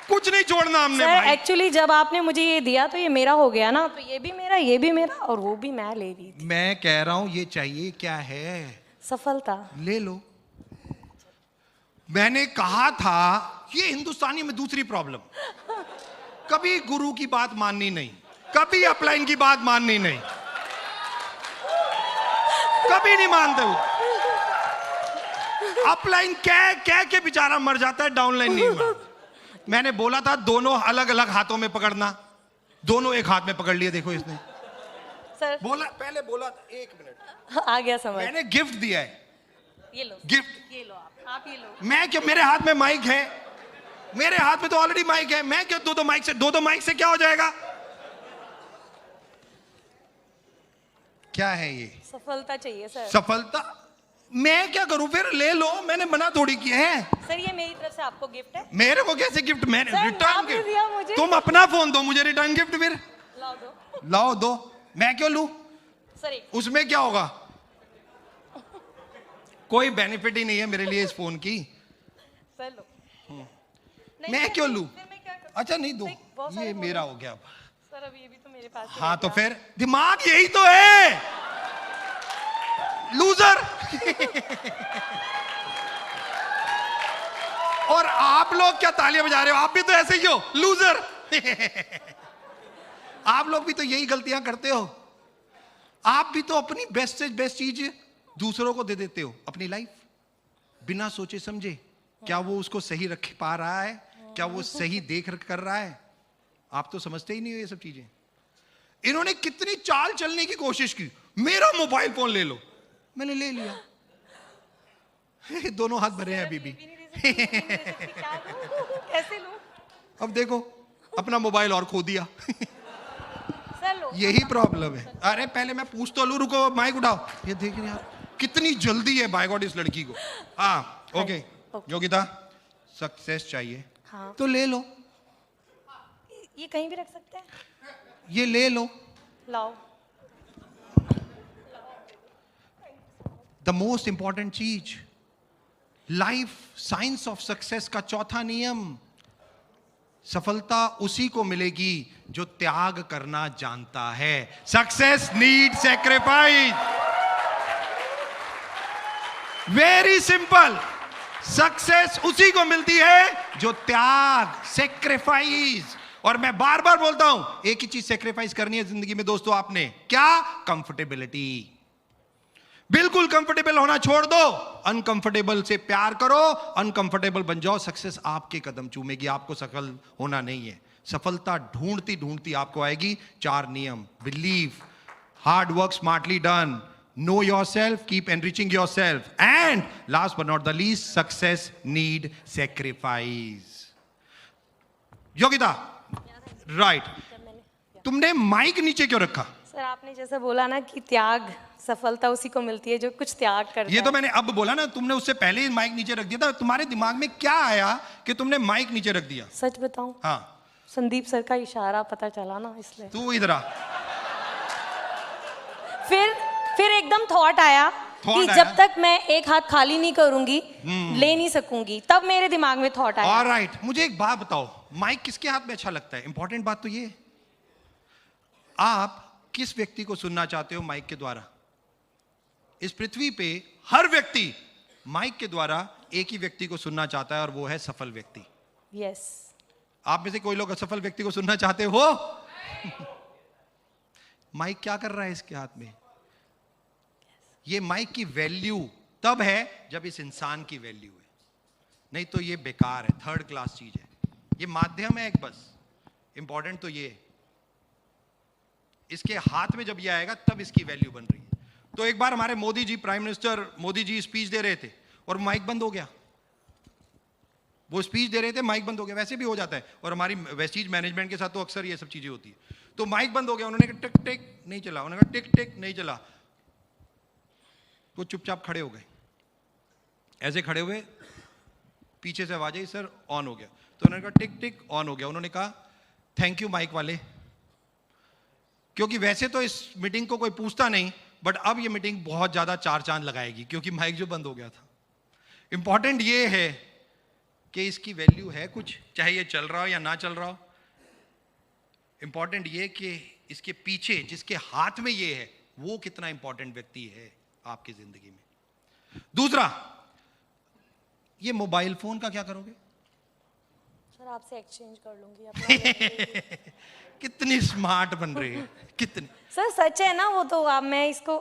कुछ नहीं छोड़ना हमने सर। भाई। एक्चुअली जब आपने मुझे ये दिया तो ये मेरा हो गया ना, तो ये भी मेरा, ये भी मेरा, और वो भी मैं ले रही थी। मैं कह रहा हूं ये चाहिए क्या है? सफलता। ले लो। मैंने कहा था ये हिंदुस्तानी में दूसरी प्रॉब्लम, कभी गुरु की बात माननी नहीं, कभी अपलाइन की बात माननी नहीं, कभी नहीं मानते हो। अपलाइन कह के बेचारा मर जाता है, डाउनलाइन नहीं मानता। मैंने बोला था दोनों अलग अलग हाथों में पकड़ना, दोनों एक हाथ में पकड़ लिए, देखो इसने सर बोला, पहले बोला था 1 मिनट, आ गया समझ। मैंने गिफ्ट दिया है, ये लो गिफ्ट। ये लो आप ये लो। मैं क्यों, मेरे हाथ में माइक है, मेरे हाथ में तो ऑलरेडी माइक है, मैं क्यों दो माइक से क्या हो जाएगा? क्या है ये? सफलता चाहिए सर। सफलता? मैं क्या करूं फिर? ले लो, मैंने मना थोड़ी किया है। सर ये मेरी तरफ से आपको गिफ्ट है। मेरे को कैसे गिफ्ट? मैंने सर, रिटर्न आपने दिया मुझे। गिफ्ट। तुम अपना फोन दो, मुझे रिटर्न गिफ्ट फिर लाओ दो। लाओ दो, मैं क्यों लूं? सर एक उसमें क्या होगा? कोई बेनिफिट ही नहीं है मेरे लिए इस फोन की, सर लो। नहीं, मैं सर, क्यों लूं? फिर मैं क्या करूं? अच्छा नहीं दो, बहुत सारे ये फोन मेरा हैं। हो गया अब। सर अब ये भी तो मेरे पास ही हाँ है, तो क्या? फिर दिमाग यही तो है, लूजर। और आप लोग क्या तालियां बजा रहे हो? आप भी तो ऐसे ही हो, लूजर। आप लोग भी तो यही गलतियां करते हो। आप भी तो अपनी बेस्ट से बेस्ट चीज दूसरों को दे देते हो, अपनी लाइफ बिना सोचे समझे। क्या वो उसको सही रख पा रहा है? क्या वो सही देख रख कर रहा है? आप तो समझते ही नहीं हो ये सब चीजें। इन्होंने कितनी चाल चलने की कोशिश की, मेरा मोबाइल फोन ले लो, मैंने ले लिया। दोनों हाथ भरे हैं अभी भी। कैसे लूं? अब देखो अपना मोबाइल और खो दिया। सर लो। यही प्रॉब्लम है। अरे पहले मैं पूछ तो लूं, रुको माइक उठाओ। ये देखिए यार कितनी जल्दी है बाय गॉड इस लड़की को। हाँ ओके योगिता, सक्सेस चाहिए हाँ। तो ले लो, ये कहीं भी रख सकते हैं। ये ले लो। लाओ। द मोस्ट इंपॉर्टेंट चीज, लाइफ साइंस ऑफ सक्सेस का चौथा नियम, सफलता उसी को मिलेगी जो त्याग करना जानता है। Success need sacrifice. Very simple, success उसी को मिलती है जो त्याग, सैक्रिफाइस। और मैं बार बार बोलता हूं, एक ही चीज सैक्रिफाइस करनी है जिंदगी में दोस्तों आपने, क्या? कंफर्टेबिलिटी। बिल्कुल कंफर्टेबल होना छोड़ दो, अनकंफर्टेबल से प्यार करो, अनकंफर्टेबल बन जाओ। सक्सेस आपके कदम चूमेगी, आपको सफल होना नहीं है। सफलता ढूंढती ढूंढती आपको आएगी। 4 नियम, believe, hard work smartly done, no yourself, keep enriching yourself, and last but not the least, success need sacrifice. Yogita, right, तुमने माइक नीचे क्यों रखा? सर आपने जैसे बोला ना कि त्याग, सफलता उसी को मिलती है जो कुछ त्याग करता है। ये तो मैंने अब बोला ना, तुमने उससे पहले ही माइक नीचे रख दिया था। तुम्हारे दिमाग में क्या आया कि तुमने माइक नीचे रख दिया? सच बताऊं, हाँ, संदीप सर का इशारा पता चला ना, इसलिए। तू इधर आ। फिर एकदम थॉट आया कि जब तक मैं एक हाथ खाली नहीं करूंगी, ले नहीं सकूंगी, तब मेरे दिमाग में थॉट आया। ऑलराइट, मुझे एक बात बताओ, माइक किसके हाथ में अच्छा लगता है? इंपॉर्टेंट बात तो ये, आप किस व्यक्ति को सुनना चाहते हो माइक के द्वारा? इस पृथ्वी पे हर व्यक्ति माइक के द्वारा एक ही व्यक्ति को सुनना चाहता है, और वो है सफल व्यक्ति। यस। आप में से कोई लोग असफल व्यक्ति को सुनना चाहते हो? माइक क्या कर रहा है इसके हाथ में? ये माइक की वैल्यू तब है जब इस इंसान की वैल्यू है, नहीं तो ये बेकार है, थर्ड क्लास चीज है। ये माध्यम है एक बस, इंपॉर्टेंट तो ये है। इसके हाथ में जब ये आएगा तब इसकी वैल्यू बन रही है। तो एक बार हमारे Modi ji, prime minister Modi ji speech दे रहे थे और माइक बंद हो गया। वो स्पीच दे रहे थे, माइक बंद हो गया। वैसे भी हो जाता है, और हमारी वेस्टीज मैनेजमेंट के साथ तो अक्सर ये सब चीजें होती है। तो माइक बंद हो गया, उन्होंने कहा टिक टिक नहीं चला, उन्होंने कहा टिक टिक नहीं चला। वो चुपचाप खड़े हो गए, ऐसे खड़े हुए, पीछे से आवाज आई सर ऑन हो गया। तो उन्होंने कहा टिक टिक ऑन हो गया। उन्होंने कहा थैंक यू माइक वाले, क्योंकि वैसे तो इस मीटिंग को कोई पूछता नहीं, बट अब ये मीटिंग बहुत ज्यादा 4 चांद लगाएगी, क्योंकि माइक जो बंद हो गया था। इंपॉर्टेंट ये है कि इसकी वैल्यू है कुछ, चाहे ये चल रहा हो या ना चल रहा हो। इंपॉर्टेंट ये कि इसके पीछे जिसके हाथ में ये है, वो कितना इंपॉर्टेंट व्यक्ति है आपकी जिंदगी में। दूसरा, ये मोबाइल फोन का क्या करोगे? सर आपसे एक्सचेंज कर लूंगी अपना। कितनी स्मार्ट बन रही है, कितनी। सर सच है ना वो तो। आप मैं इसको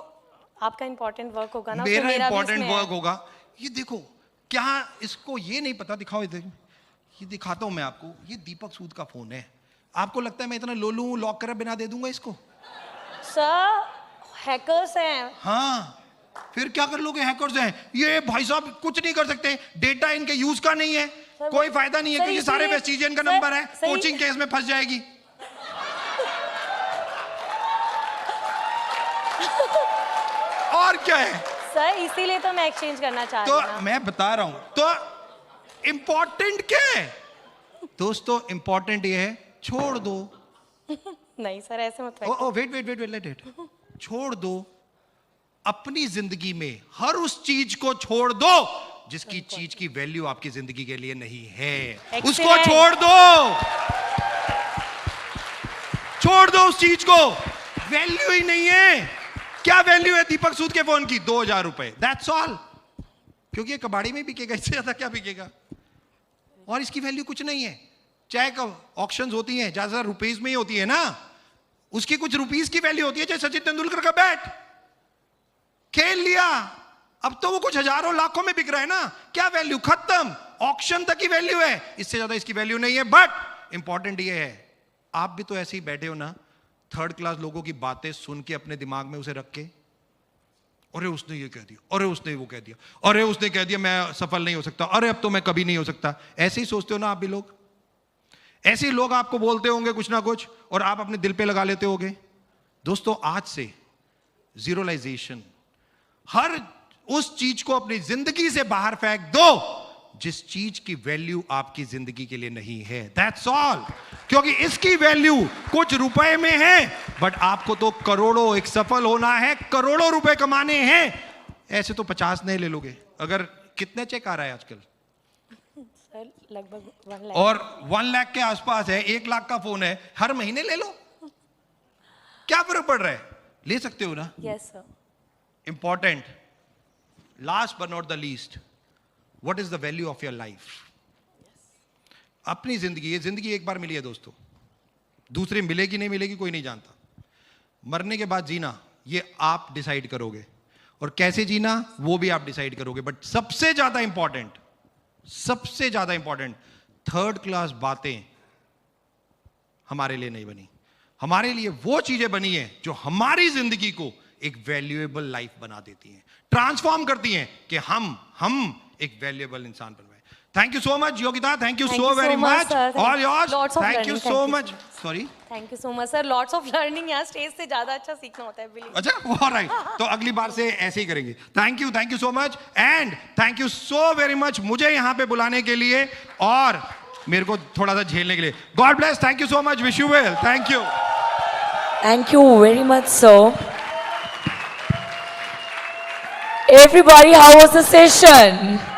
आपका इंपॉर्टेंट वर्क होगा ना, मेरा भी इंपॉर्टेंट उसमें है। वर्क होगा। ये देखो, क्या इसको ये नहीं पता? दिखाओ इधर, ये दिखाता हूं मैं आपको। ये दीपक सूद का फोन है। आपको लगता है मैं इतना लोलू हूं, लॉक करे बिना दे दूंगा इसको? सर हैकर्स हैं। हाँ, फिर क्या कर लोगे? हैकर्स हैं ये भाई साहब, कुछ नहीं कर सकते। डेटा इनके यूज का नहीं है, कोई फायदा नहीं है, सर, क्योंकि सारे इसीलिए- वेस्टिजियन का सर, नंबर है। सही- कोचिंग केस में फंस जाएगी। और क्या है? सर इसीलिए तो मैं एक्सचेंज करना चाह तो रही हूँ ना। मैं बता रहा हूं, तो इंपॉर्टेंट क्या है दोस्तों? इंपॉर्टेंट ये है, छोड़ दो। नहीं सर ऐसे मत oh wait wait wait wait let it. छोड़ दो। अपनी जिंदगी में हर उस चीज को छोड़ दो जिसकी चीज की वैल्यू आपकी जिंदगी के लिए नहीं है। उसको छोड़ दो, छोड़ दो उस चीज को। वैल्यू ही नहीं है। क्या वैल्यू है दीपक सूद के फोन की? 2000 रुपए, दैट्स ऑल। क्योंकि ये कबाड़ी में बिकेगा, इससे ज्यादा क्या बिकेगा? और इसकी वैल्यू कुछ नहीं है। चाहे ऑक्शंस होती हैं ज्यादा रुपीज में ही होती है ना, उसकी कुछ रुपीज की वैल्यू होती है। चाहे सचिन तेंदुलकर का बैट खेल लिया, अब तो वो कुछ हजारों लाखों में बिक रहा है ना। क्या वैल्यू? खत्म। ऑक्शन तक की वैल्यू है, इससे ज्यादा इसकी वैल्यू नहीं है। बट इंपॉर्टेंट ये है, आप भी तो ऐसे ही बैठे हो ना, थर्ड क्लास लोगों की बातें सुन के अपने दिमाग में उसे रख के, अरे उसने ये कह दिया, अरे उसने वो कह दिया, अरे उसने कह दिया मैं सफल नहीं हो सकता, अरे अब तो मैं कभी नहीं हो सकता। ऐसे ही सोचते हो ना आप भी लोग? ऐसे ही लोग आपको बोलते होंगे कुछ ना कुछ, और आप अपने दिल पे लगा लेते होगे। दोस्तों आज से जीरोलाइजेशन, हर उस चीज को अपनी जिंदगी से बाहर फेंक दो जिस चीज की वैल्यू आपकी जिंदगी के लिए नहीं है। That's all. क्योंकि इसकी वैल्यू कुछ रुपए में है, बट आपको तो करोड़ों, एक सफल होना है, करोड़ों रुपए कमाने हैं। ऐसे तो 50 नहीं ले लोगे। अगर कितने चेक आ रहा है आजकल? सर लगभग 1 लाख। और 1 लाख के आसपास है। 1 लाख का फोन है, हर महीने ले लो, क्या फर्क पड़ रहा है? ले सकते हो ना। Yes sir. Important, last but not the least, what is the value of your life? अपनी जिंदगी, ये जिंदगी एक बार मिली है दोस्तों, दूसरी मिलेगी नहीं मिलेगी कोई नहीं जानता। मरने के बाद जीना ये आप डिसाइड करोगे, और कैसे जीना वो भी आप डिसाइड करोगे। बट सबसे ज्यादा इंपॉर्टेंट, सबसे ज्यादा इंपॉर्टेंट, थर्ड क्लास बातें हमारे लिए नहीं बनी। हमारे लिए वो चीजें बनी हैं जो हमारी जिंदगी को एक वैल्यूएबल लाइफ बना देती हैं, ट्रांसफॉर्म करती हैं कि हम एक वैल्यूएबल इंसान बन पाए। Thank you so much Yogita, thank you so very much. All yours, thank you so much. Sorry, thank you so much sir. Lots of learning. यहाँ स्टेज से ज्यादा अच्छा सीखना होता है, बिलीव। अच्छा ऑलराइट, तो अगली बार से ऐसे ही करेंगे। Thank you so much, and thank you so very much मुझे यहाँ पे बुलाने के लिए और मेरे को थोड़ा सा झेलने के लिए। God bless, thank you so much, wish you well, thank you. Thank you very much, sir. Everybody, how was the session?